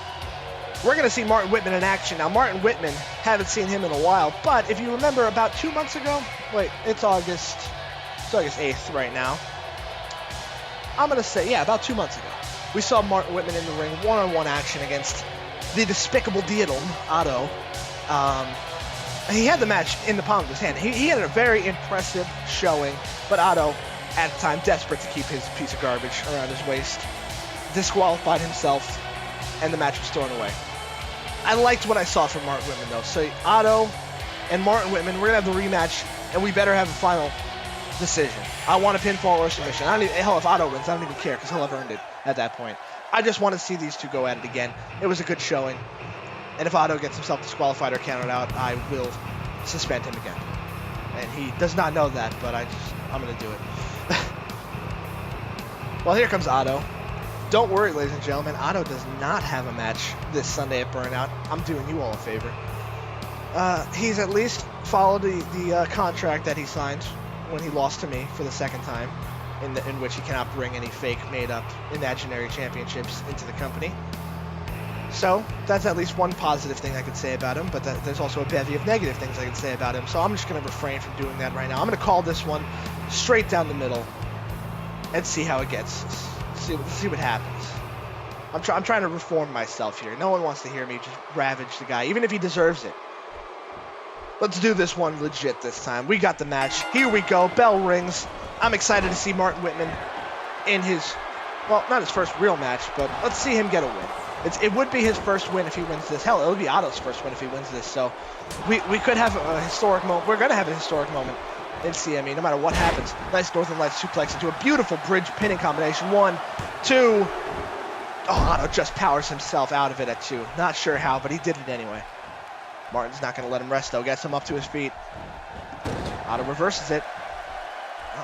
We're going to see Martin Wittman in action. Now, Martin Wittman, haven't seen him in a while, but if you remember about 2 months ago, wait, it's August 8th right now. I'm going to say, yeah, about 2 months ago, we saw Martin Wittman in the ring, one-on-one action against the despicable Diethelm, Otto. He had the match in the palm of his hand. He had a very impressive showing, but Otto, at the time, desperate to keep his piece of garbage around his waist, disqualified himself, and the match was thrown away. I liked what I saw from Martin Wittman, though. So Otto and Martin Wittman, we're going to have the rematch, and we better have a final decision. I want a pinfall or submission. Hell, if Otto wins, I don't even care, because he'll have earned it at that point. I just want to see these two go at it again. It was a good showing. And if Otto gets himself disqualified or counted out, I will suspend him again. And he does not know that, but I'm going to do it. Well, here comes Otto. Don't worry, ladies and gentlemen. Otto does not have a match this Sunday at Burnout. I'm doing you all a favor. He's at least followed the contract that he signed when he lost to me for the second time, in which he cannot bring any fake, made-up, imaginary championships into the company. So that's at least one positive thing I could say about him, but there's also a bevy of negative things I could say about him. So I'm just going to refrain from doing that right now. I'm going to call this one straight down the middle and see how it gets. See what happens. I'm trying to reform myself here. No one wants to hear me just ravage the guy, even if he deserves it. Let's do this one legit this time. We got the match. Here we go. Bell rings. I'm excited to see Martin Wittman in his, well, not his first real match, but let's see him get a win. It would be his first win if he wins this. Hell, it would be Otto's first win if he wins this. So we could have a historic moment. We're going to have a historic moment in CME, no matter what happens. Nice Northern Lights suplex into a beautiful bridge pinning combination. 1, 2. Oh, Otto just powers himself out of it at 2. Not sure how, but he did it anyway. Martin's not going to let him rest, though. Gets him up to his feet. Otto reverses it.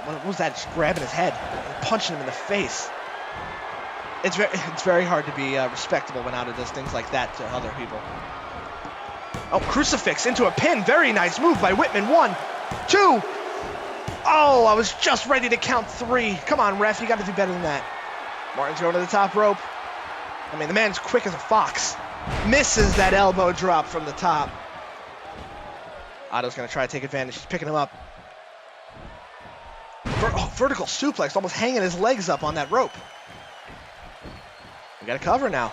What was that? Just grabbing his head and punching him in the face. It's very hard to be respectable when Otto does things like that to other people. Oh, crucifix into a pin. Very nice move by Wittman. 1, 2. Oh, I was just ready to count 3. Come on, ref. You got to do better than that. Martin's going to the top rope. I mean, the man's quick as a fox. Misses that elbow drop from the top. Otto's going to try to take advantage. He's picking him up. Vertical suplex, almost hanging his legs up on that rope. We got a cover now.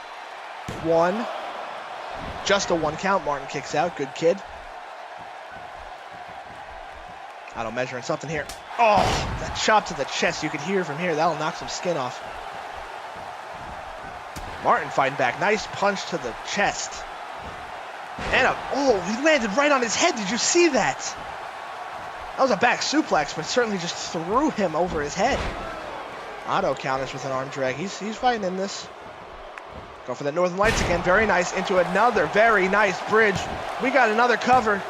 1. Just a 1 count. Martin kicks out. Good kid. Otto measuring something here. Oh, that chop to the chest. You could hear from here. That'll knock some skin off. Martin fighting back. Nice punch to the chest. And he landed right on his head. Did you see that? That was a back suplex, but certainly just threw him over his head. Otto counters with an arm drag. He's fighting in this. Go for the Northern Lights again. Very nice. Into another very nice bridge. We got another cover.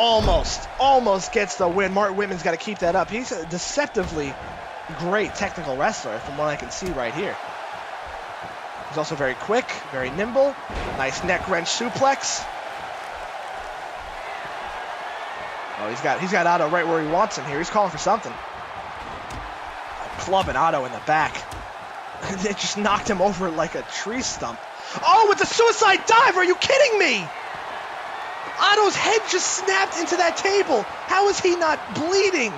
Almost gets the win. Martin Wittman's got to keep that up. He's a deceptively great technical wrestler from what I can see right here. He's also very quick, very nimble. Nice neck wrench suplex. Oh, he's got Otto right where he wants him here. He's calling for something. Clubbing Otto in the back. It just knocked him over like a tree stump. Oh, with the suicide dive! Are you kidding me? Otto's head just snapped into that table. How is he not bleeding?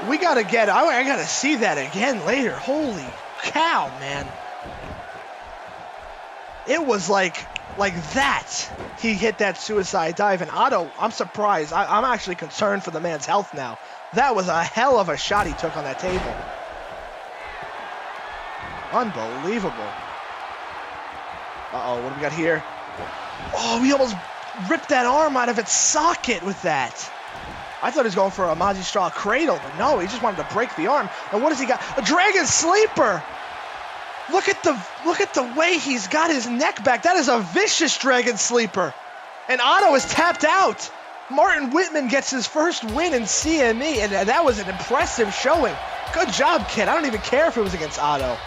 We gotta get. I gotta see that again later. Holy cow, man! It was like like that, he hit that suicide dive. And Otto, I'm surprised. I'm actually concerned for the man's health now. That was a hell of a shot he took on that table. Unbelievable. Uh-oh, what do we got here? Oh, he almost ripped that arm out of its socket with that. I thought he was going for a Magistral cradle, but no, he just wanted to break the arm. And what has he got? A Dragon Sleeper! Look at the way he's got his neck back. That is a vicious Dragon Sleeper. And Otto is tapped out. Martin Wittman gets his first win in CME, and that was an impressive showing. Good job, kid. I don't even care if it was against Otto.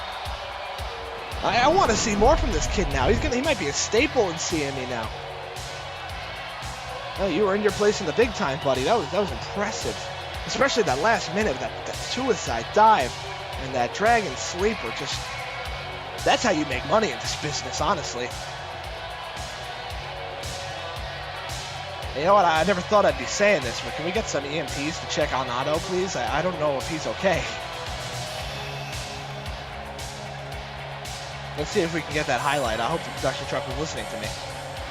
I want to see more from this kid now. He might be a staple in CME now. Oh, you earned your place in the big time, buddy. That was impressive. Especially that last minute, that suicide dive and that Dragon Sleeper. Just, that's how you make money in this business, honestly. You know what? I never thought I'd be saying this, but can we get some EMTs to check on Otto, please? I don't know if he's okay. Let's see if we can get that highlight. I hope the production truck was listening to me.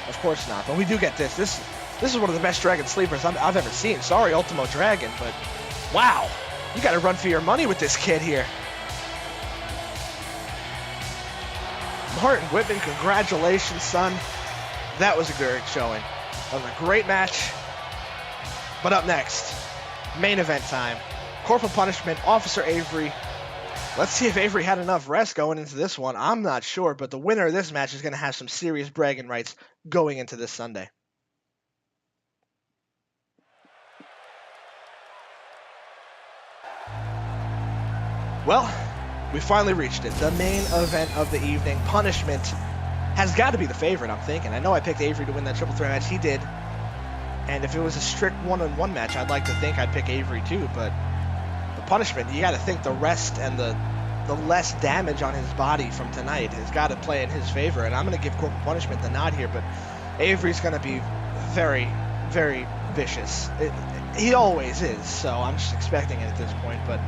Of course not, but we do get this. This is one of the best Dragon Sleepers I've ever seen. Sorry, Ultimo Dragon, but wow. You got to run for your money with this kid here. Martin Wittman, congratulations, son. That was a great showing. That was a great match. But up next, main event time. Corporal punishment, Officer Avery. Let's see if Avery had enough rest going into this one. I'm not sure, but the winner of this match is going to have some serious bragging rights going into this Sunday. Well, we finally reached it. The main event of the evening. Punishment has got to be the favorite, I'm thinking. I know I picked Avery to win that triple threat match. He did. And if it was a strict one-on-one match, I'd like to think I'd pick Avery too, but the punishment, you got to think the rest and the less damage on his body from tonight has got to play in his favor, and I'm going to give Corporal Punishment the nod here, but Avery's going to be very, very vicious. He always is, so I'm just expecting it at this point, but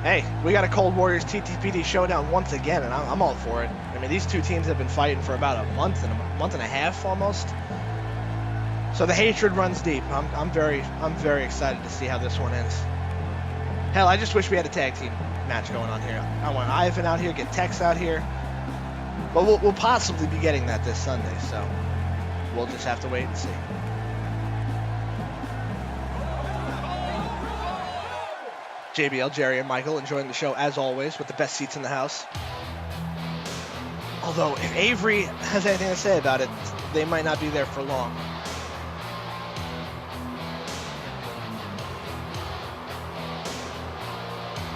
hey, we got a Cold Warriors TTPD showdown once again, and I'm all for it. I mean, these two teams have been fighting for about a month and a half almost. So the hatred runs deep. I'm very excited to see how this one ends. Hell, I just wish we had a tag team match going on here. I want Ivan out here, get Tex out here. But we'll possibly be getting that this Sunday, so we'll just have to wait and see. JBL, Jerry, and Michael enjoying the show as always with the best seats in the house. Although, if Avery has anything to say about it, they might not be there for long.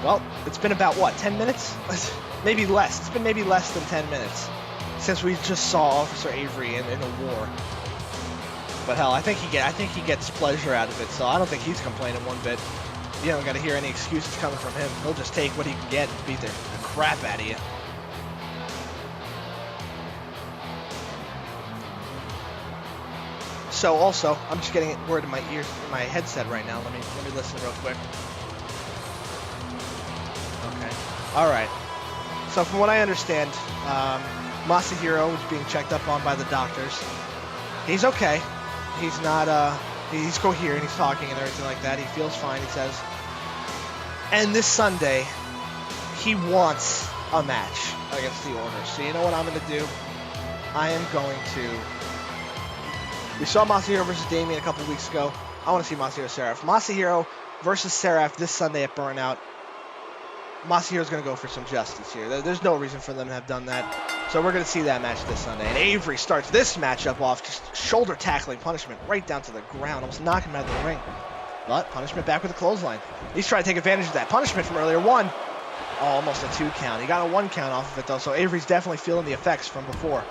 Well, it's been about, what, 10 minutes? Maybe less. It's been maybe less than 10 minutes since we just saw Officer Avery in a war. But hell, I think he gets pleasure out of it, so I don't think he's complaining one bit. You don't got to hear any excuses coming from him. He'll just take what he can get and beat the crap out of you. So also, I'm just getting a word in my ears, in my headset right now. Let me listen real quick. Okay. All right. So from what I understand, Masahiro is being checked up on by the doctors. He's okay. He's not. He's coherent. He's talking and everything like that. He feels fine. He says. And this Sunday, he wants a match against the Order. So you know what I'm going to do? I am going to. We saw Masahiro versus Damien a couple weeks ago. I want to see Masahiro Seraph. Masahiro versus Seraph this Sunday at Burnout. Masahiro's going to go for some justice here. There's no reason for them to have done that. So we're going to see that match this Sunday. And Avery starts this matchup off just shoulder tackling Punishment right down to the ground, almost knocking him out of the ring. But Punishment back with a clothesline. He's trying to take advantage of that. Punishment from earlier, one. Oh, almost a 2 count. He got a 1 count off of it, though, so Avery's definitely feeling the effects from before.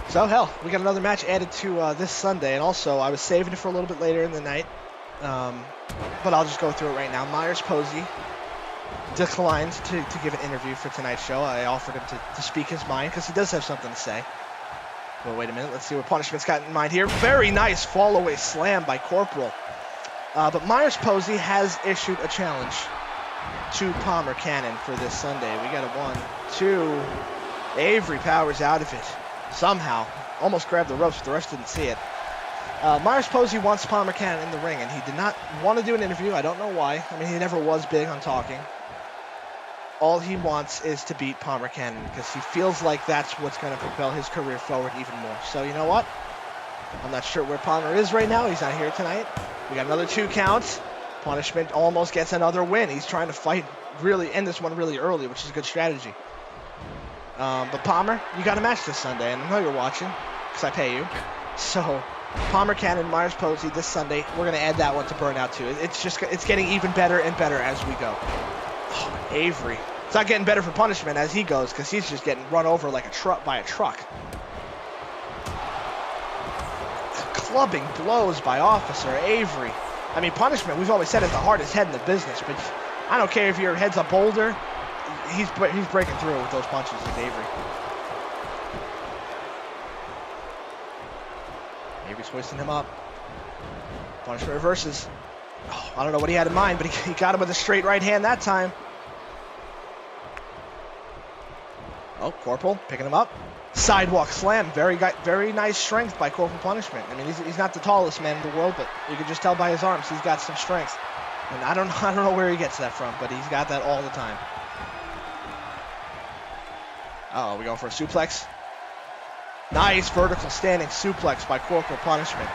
So, hell, we got another match added to this Sunday, and also I was saving it for a little bit later in the night, but I'll just go through it right now. Myers Posey declined to give an interview for tonight's show. I offered him to speak his mind, because he does have something to say. But wait a minute, let's see what Punishment's got in mind here. Very nice fall-away slam by Corporal. But Myers Posey has issued a challenge to Palmer Cannon for this Sunday. We got a 1, 2, Avery powers out of it. Somehow. Almost grabbed the ropes, but the rest didn't see it. Myers Posey wants Palmer Cannon in the ring, and he did not want to do an interview. I don't know why. I mean, he never was big on talking. All he wants is to beat Palmer Cannon because he feels like that's what's going to propel his career forward even more. So you know what? I'm not sure where Palmer is right now. He's not here tonight. We got another 2 counts. Punishment almost gets another win. He's trying to fight really, end this one really early, which is a good strategy. But Palmer, you got a match this Sunday, and I know you're watching because I pay you. So Palmer Cannon, Myers Posey this Sunday. We're going to add that one to Burnout too. It's getting even better and better as we go. Oh, Avery. It's not getting better for Punishment as he goes because he's just getting run over like a truck by a truck. Clubbing blows by Officer Avery. I mean, Punishment, we've always said, is the hardest head in the business, but I don't care if your head's a boulder, he's breaking through with those punches with Avery. Avery's hoisting him up. Punishment reverses. Oh, I don't know what he had in mind, but he got him with a straight right hand that time. Oh, Corporal picking him up. Sidewalk slam. Very nice strength by Corporal Punishment. I mean, he's not the tallest man in the world, but you can just tell by his arms he's got some strength. And I don't know where he gets that from, but he's got that all the time. Uh-oh, we going for a suplex? Nice vertical standing suplex by Corporal Punishment.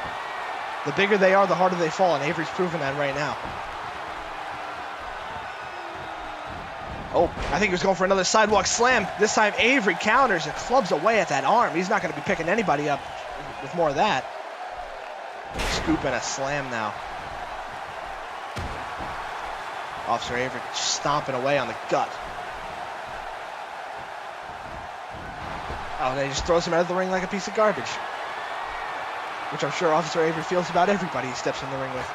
The bigger they are, the harder they fall, and Avery's proving that right now. Oh, I think he was going for another sidewalk slam. This time Avery counters and clubs away at that arm. He's not going to be picking anybody up with more of that. Scoop and a slam now. Officer Avery stomping away on the gut. Oh, and he just throws him out of the ring like a piece of garbage. Which I'm sure Officer Avery feels about everybody he steps in the ring with.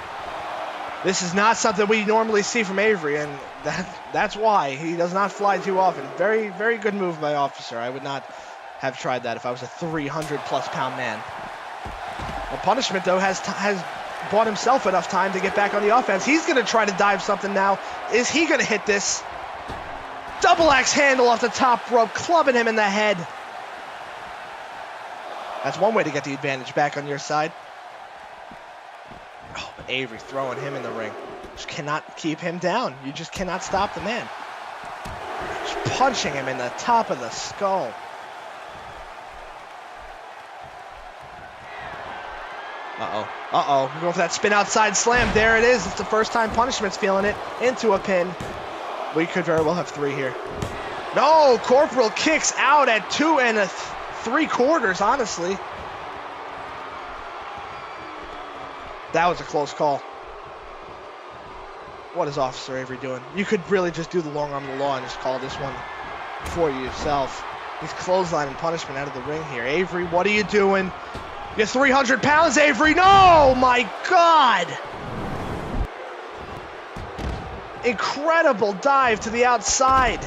This is not something we normally see from Avery, and that's why he does not fly too often. Very, very good move by Officer. I would not have tried that if I was a 300-plus pound man. Well, Punishment, though, has bought himself enough time to get back on the offense. He's going to try to dive something now. Is he going to hit this? Double axe handle off the top rope, clubbing him in the head. That's one way to get the advantage back on your side. Oh, but Avery throwing him in the ring. Just cannot keep him down. You just cannot stop the man. Just punching him in the top of the skull. Uh-oh. Uh-oh. We're going for that spin outside slam. There it is. It's the first time Punishment's feeling it. Into a pin. We could very well have 3 here. No! Corporal kicks out at 2 3/4, honestly. That was a close call. What is Officer Avery doing? You could really just do the long arm of the law and just call this one for you yourself. He's clotheslining Punishment out of the ring here. Avery, what are you doing? You're 300 pounds, Avery. No, my God. Incredible dive to the outside.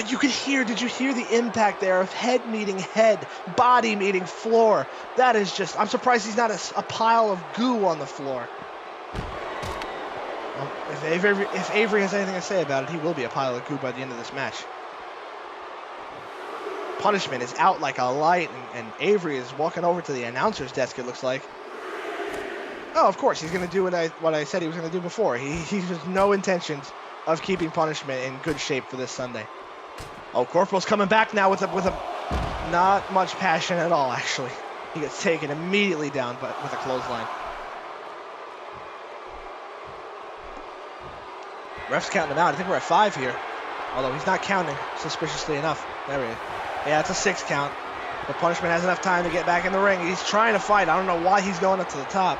You could hear, did you hear the impact there of head meeting head, body meeting floor? That is just, I'm surprised he's not a pile of goo on the floor. Well, if Avery has anything to say about it, he will be a pile of goo by the end of this match. Punishment is out like a light, and Avery is walking over to the announcer's desk, it looks like. Oh, of course, he's going to do what I said he was going to do before. He has no intentions of keeping Punishment in good shape for this Sunday. Oh, Corporal's coming back now with a not much passion at all, actually. He gets taken immediately down with a clothesline. Ref's counting him out. I think we're at 5 here. Although he's not counting, suspiciously enough. There we go. Yeah, it's a 6 count. But Punishment has enough time to get back in the ring. He's trying to fight. I don't know why he's going up to the top.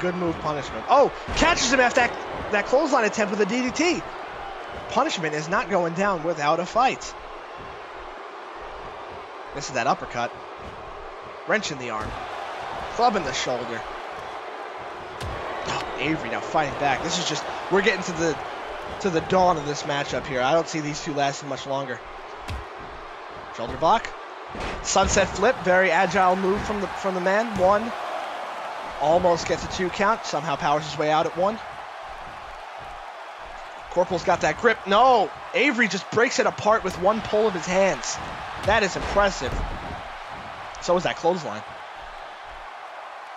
Good move, Punishment. Oh, catches him after that clothesline attempt with a DDT. Punishment is not going down without a fight. This is that uppercut. Wrenching the arm. Clubbing the shoulder. Oh, Avery now fighting back. This is just, we're getting to the dawn of this matchup here. I don't see these two lasting much longer. Shoulder block. Sunset flip. Very agile move from the man. 1. Almost gets a 2 count. Somehow powers his way out at 1. Corporal's got that grip. No! Avery just breaks it apart with one pull of his hands. That is impressive. So is that clothesline.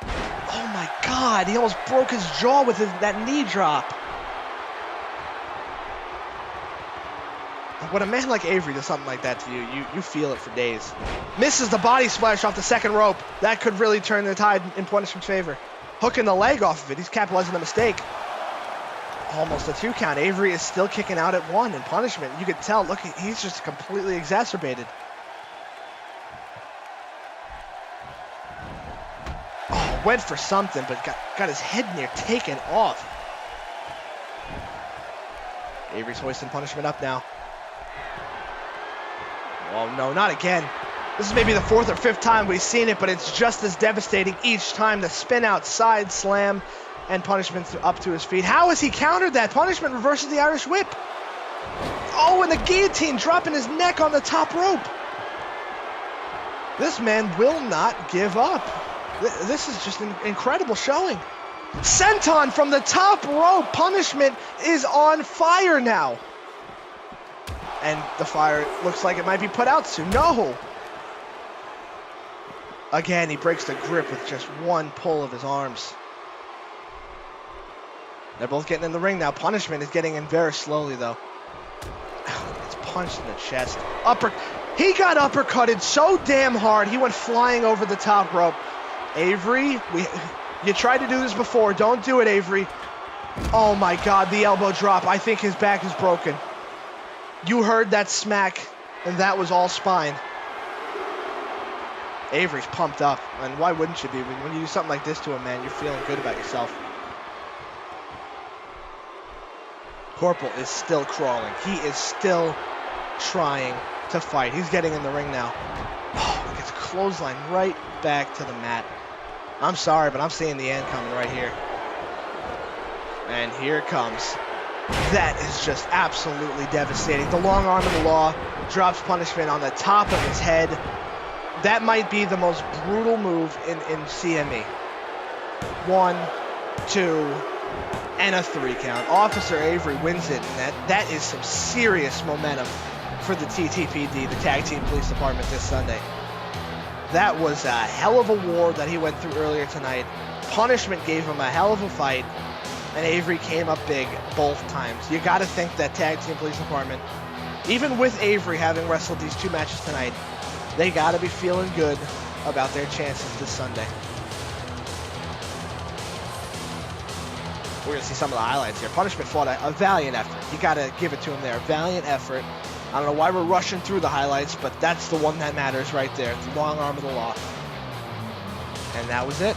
Oh my God, he almost broke his jaw with that knee drop. When a man like Avery does something like that to you, you feel it for days. Misses the body splash off the second rope. That could really turn the tide in Punishment's favor. Hooking the leg off of it. He's capitalizing the mistake. Almost a 2 count. Avery is still kicking out at 1 in Punishment. You could tell, look, he's just completely exacerbated. Oh, went for something, but got his head near taken off. Avery's hoisting Punishment up now. Oh no, not again. This is maybe the 4th or 5th time we've seen it, but it's just as devastating each time. The spin out side slam and Punishment up to his feet. How has he countered that? Punishment reverses the Irish whip. Oh, and the guillotine dropping his neck on the top rope. This man will not give up. This is just an incredible showing. Senton from the top rope. Punishment is on fire now. And the fire looks like it might be put out soon. No! Again, he breaks the grip with just one pull of his arms. They're both getting in the ring now. Punishment is getting in very slowly, though. It's punched in the chest. He got uppercutted so damn hard, he went flying over the top rope. Avery, you tried to do this before. Don't do it, Avery. Oh, my God, the elbow drop. I think his back is broken. You heard that smack, and that was all spine. Avery's pumped up, and why wouldn't you be? When you do something like this to a man, you're feeling good about yourself. Corporal is still crawling. He is still trying to fight. He's getting in the ring now. Oh, he gets clothesline right back to the mat. I'm sorry, but I'm seeing the end coming right here. And here it comes. That is just absolutely devastating. The long arm of the law drops Punishment on the top of his head. That might be the most brutal move in CME. 1, 2, and a 3 count. Officer Avery wins it, and that is some serious momentum for the TTPD, the Tag Team Police Department, this Sunday. That was a hell of a war that he went through earlier tonight. Punishment gave him a hell of a fight, and Avery came up big both times. You got to think that Tag Team Police Department, even with Avery having wrestled these 2 matches tonight, they got to be feeling good about their chances this Sunday. We're going to see some of the highlights here. Punishment fought a valiant effort. You got to give it to him there. Valiant effort. I don't know why we're rushing through the highlights, but that's the one that matters right there. It's the long arm of the law. And that was it.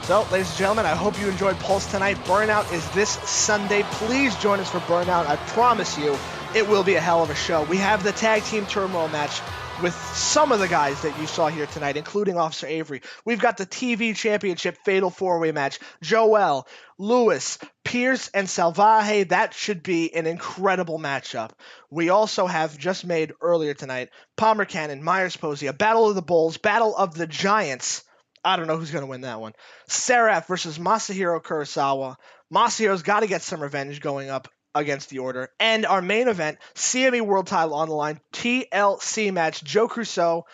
So, ladies and gentlemen, I hope you enjoyed Pulse tonight. Burnout is this Sunday. Please join us for Burnout. I promise you, it will be a hell of a show. We have the Tag Team Turmoil match with some of the guys that you saw here tonight, including Officer Avery. We've got the TV Championship Fatal 4-Way match. Joel, Lewis, Pierce, and Salvaje. That should be an incredible matchup. We also have just made earlier tonight Palmer Cannon, Myers Posey, a Battle of the Bulls, Battle of the Giants. I don't know who's going to win that one. Seraph versus Masahiro Kurosawa. Masahiro's got to get some revenge going up against the Order. And our main event, CME World Title on the line, TLC match, Joe Crusoe,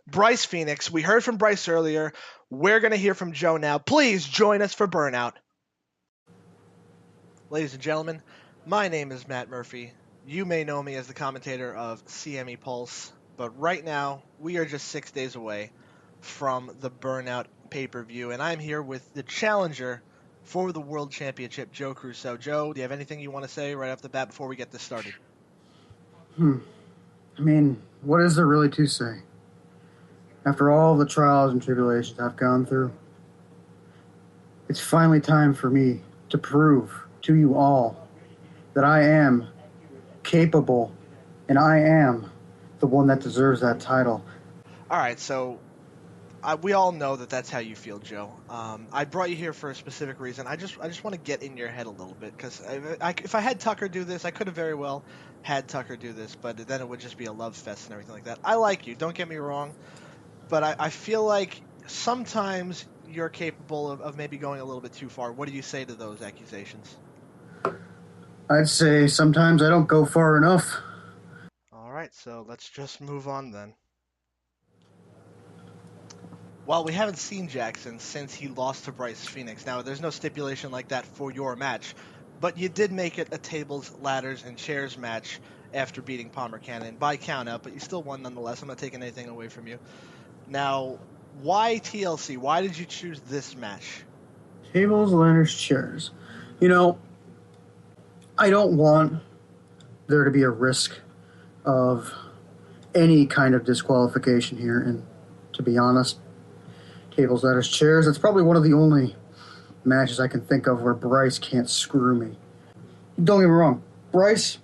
Bryce Phoenix. We heard from Bryce earlier. We're going to hear from Joe now. Please join us for Burnout. Ladies and gentlemen, my name is Matt Murphy. You may know me as the commentator of CME Pulse, but right now we are just 6 days away from the Burnout pay-per-view, and I'm here with the challenger for the World Championship, Joe Crusoe. Joe, do you have anything you want to say right off the bat before we get this started? I mean, what is there really to say? After all the trials and tribulations I've gone through, it's finally time for me to prove to you all that I am capable and I am the one that deserves that title. All right, so we all know that that's how you feel, Joe. I brought you here for a specific reason. I just want to get in your head a little bit, because if I had Tucker do this, I could have very well had Tucker do this, but then it would just be a love fest and everything like that. I like you, don't get me wrong, but I feel like sometimes you're capable of maybe going a little bit too far. What do you say to those accusations? I'd say sometimes I don't go far enough. All right, so let's just move on then. Well, we haven't seen Jackson since he lost to Bryce Phoenix. Now, there's no stipulation like that for your match, but you did make it a tables, ladders, and chairs match after beating Palmer Cannon by countout, but you still won nonetheless. I'm not taking anything away from you. Now, why TLC? Why did you choose this match? Tables, ladders, chairs. I don't want there to be a risk of any kind of disqualification here. And to be honest, tables, ladders, chairs, it's probably one of the only matches I can think of where Bryce can't screw me. Don't get me wrong, Bryce,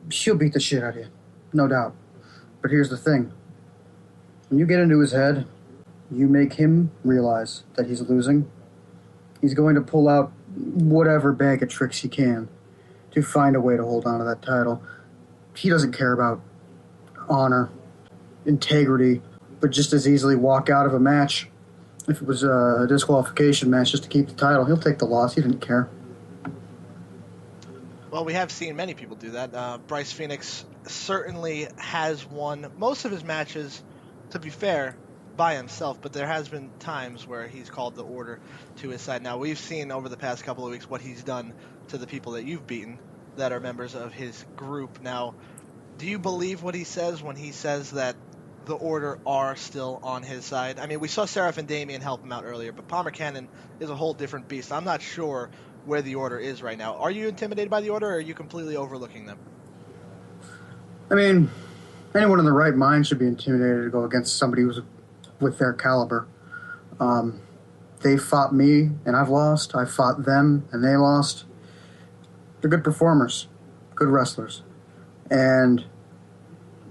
she'll beat the shit out of you, no doubt. But here's the thing. When you get into his head, you make him realize that he's losing. He's going to pull out whatever bag of tricks he can to find a way to hold on to that title. He doesn't care about honor, integrity, but just as easily walk out of a match. If it was a disqualification match just to keep the title, he'll take the loss. He didn't care. Well, we have seen many people do that. Bryce Phoenix certainly has won most of his matches, to be fair, by himself, but there has been times where he's called the order to his side. Now, we've seen over the past couple of weeks what he's done to the people that you've beaten that are members of his group. Now, do you believe what he says when he says that the order are still on his side? I mean, we saw Seraph and Damien help him out earlier, but Palmer Cannon is a whole different beast. I'm not sure where the order is right now. Are you intimidated by the order, or are you completely overlooking them? I mean, anyone in the right mind should be intimidated to go against somebody who's with their caliber. They fought me, and I've lost. I fought them, and they lost. They're good performers, good wrestlers. And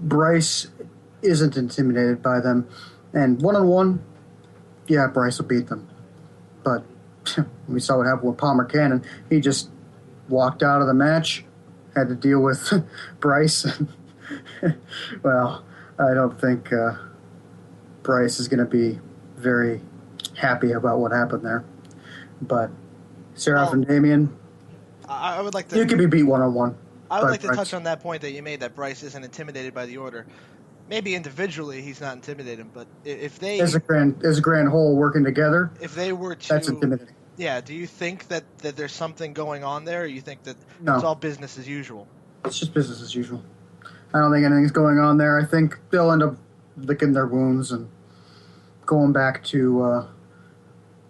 Bryce isn't intimidated by them. And one-on-one, yeah, Bryce will beat them. But we saw what happened with Palmer Cannon. He just walked out of the match, had to deal with Bryce. Well, I don't think Bryce is going to be very happy about what happened there. But Seraph and Damien, I would like to. You can be beat one-on-one. I would like to touch on that point that you made, that Bryce isn't intimidated by the order. Maybe individually he's not intimidated, but if they as a grand whole working together, if they were to, that's intimidating. Yeah, do you think that there's something going on there, or you think that No. It's all business as usual? It's just business as usual. I don't think anything's going on there. I think they'll end up licking their wounds and going back to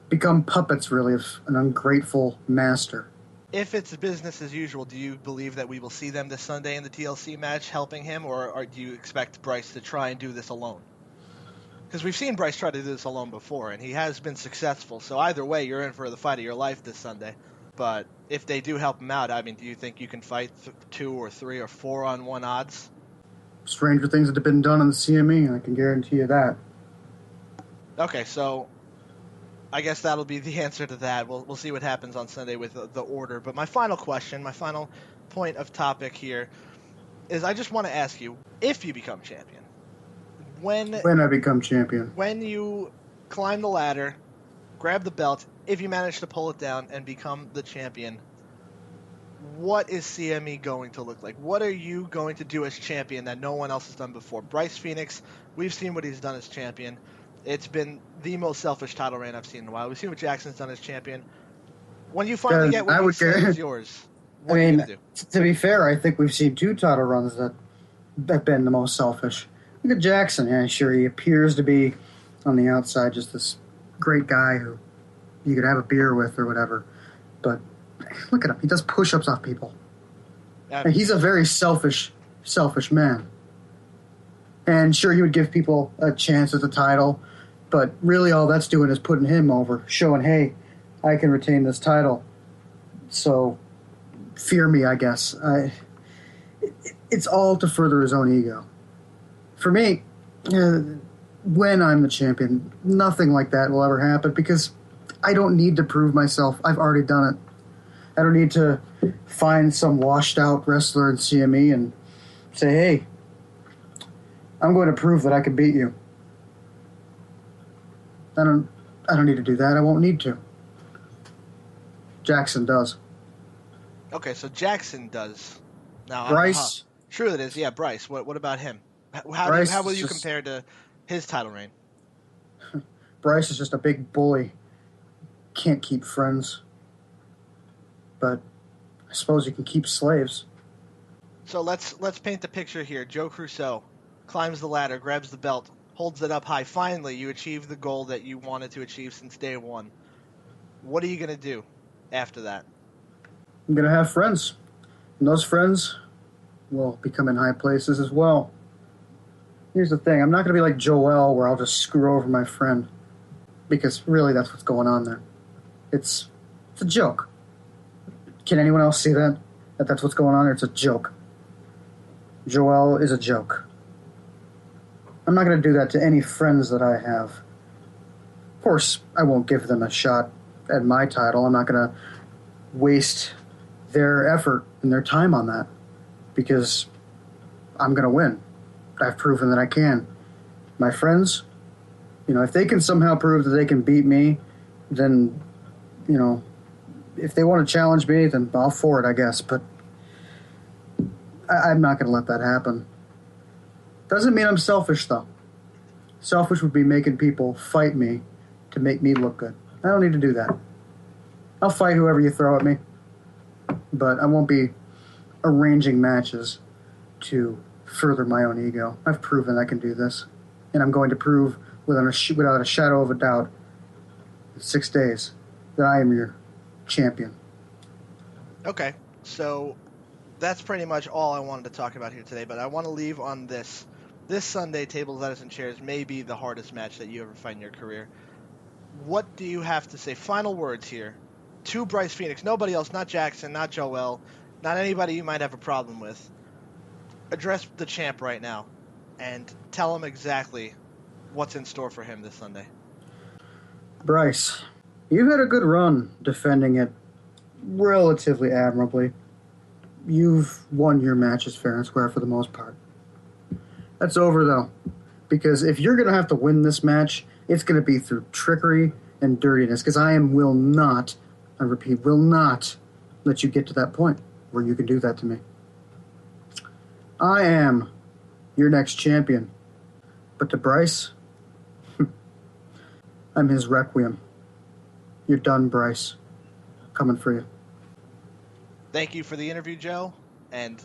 become puppets, really, of an ungrateful master. If it's business as usual, do you believe that we will see them this Sunday in the TLC match helping him, or do you expect Bryce to try and do this alone? Because we've seen Bryce try to do this alone before, and he has been successful. So either way, you're in for the fight of your life this Sunday. But if they do help him out, I mean, do you think you can fight 2 or 3 or 4-on-1 odds? Stranger things have been done in the CME, I can guarantee you that. Okay, so I guess that'll be the answer to that. We'll see what happens on Sunday with the order. But my final question, my final point of topic here is I just want to ask you, if you become champion, when I become champion, when you climb the ladder, grab the belt, if you manage to pull it down and become the champion, what is CME going to look like? What are you going to do as champion that no one else has done before? Bryce Phoenix, we've seen what he's done as champion. It's been the most selfish title reign I've seen in a while. We've seen what Jackson's done as champion. When you finally get what you say is yours, what are you going to do? To be fair, I think we've seen 2 title runs that have been the most selfish. Look at Jackson. Yeah, sure, he appears to be on the outside just this great guy who you could have a beer with or whatever. But look at him. He does push-ups off people. And he's a very selfish man. And sure, he would give people a chance at the title, but really all that's doing is putting him over, showing, hey, I can retain this title. So fear me, I guess. It's all to further his own ego. For me, when I'm the champion, nothing like that will ever happen because I don't need to prove myself. I've already done it. I don't need to find some washed-out wrestler in CME and say, hey, I'm going to prove that I can beat you. I don't need to do that. I won't need to. Jackson does. Okay, so Jackson does. Now, Bryce, true it is. Yeah, Bryce. What about him? Bryce How will is you just compare to his title reign? Bryce is just a big bully. Can't keep friends, but I suppose you can keep slaves. So let's paint the picture here. Joe Crusoe climbs the ladder, grabs the belt, holds it up high. Finally, you achieve the goal that you wanted to achieve since day one. What are you gonna do after that? I'm gonna have friends, and those friends will become in high places as well. Here's the thing: I'm not gonna be like Joel, where I'll just screw over my friend, because really, that's what's going on there. It's a joke. Can anyone else see that? That's what's going on there? It's a joke. Joel is a joke. I'm not going to do that to any friends that I have. Of course, I won't give them a shot at my title. I'm not going to waste their effort and their time on that because I'm going to win. I've proven that I can. My friends, if they can somehow prove that they can beat me, then, if they want to challenge me, then I'll for it, I guess. But I'm not going to let that happen. Doesn't mean I'm selfish, though. Selfish would be making people fight me to make me look good. I don't need to do that. I'll fight whoever you throw at me, but I won't be arranging matches to further my own ego. I've proven I can do this, and I'm going to prove without a shadow of a doubt in 6 days that I am your champion. Okay, so that's pretty much all I wanted to talk about here today, but I want to leave on this. This Sunday, tables, ladders, and chairs may be the hardest match that you ever fight in your career. What do you have to say? Final words here to Bryce Phoenix. Nobody else, not Jackson, not Joel, not anybody you might have a problem with. Address the champ right now and tell him exactly what's in store for him this Sunday. Bryce, you've had a good run defending it relatively admirably. You've won your matches fair and square for the most part. That's over, though, because if you're going to have to win this match, it's going to be through trickery and dirtiness, because I will not let you get to that point where you can do that to me. I am your next champion, but to Bryce, I'm his requiem. You're done, Bryce. Coming for you. Thank you for the interview, Joe, and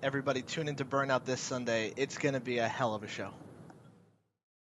everybody tune into Burnout this Sunday. It's going to be a hell of a show.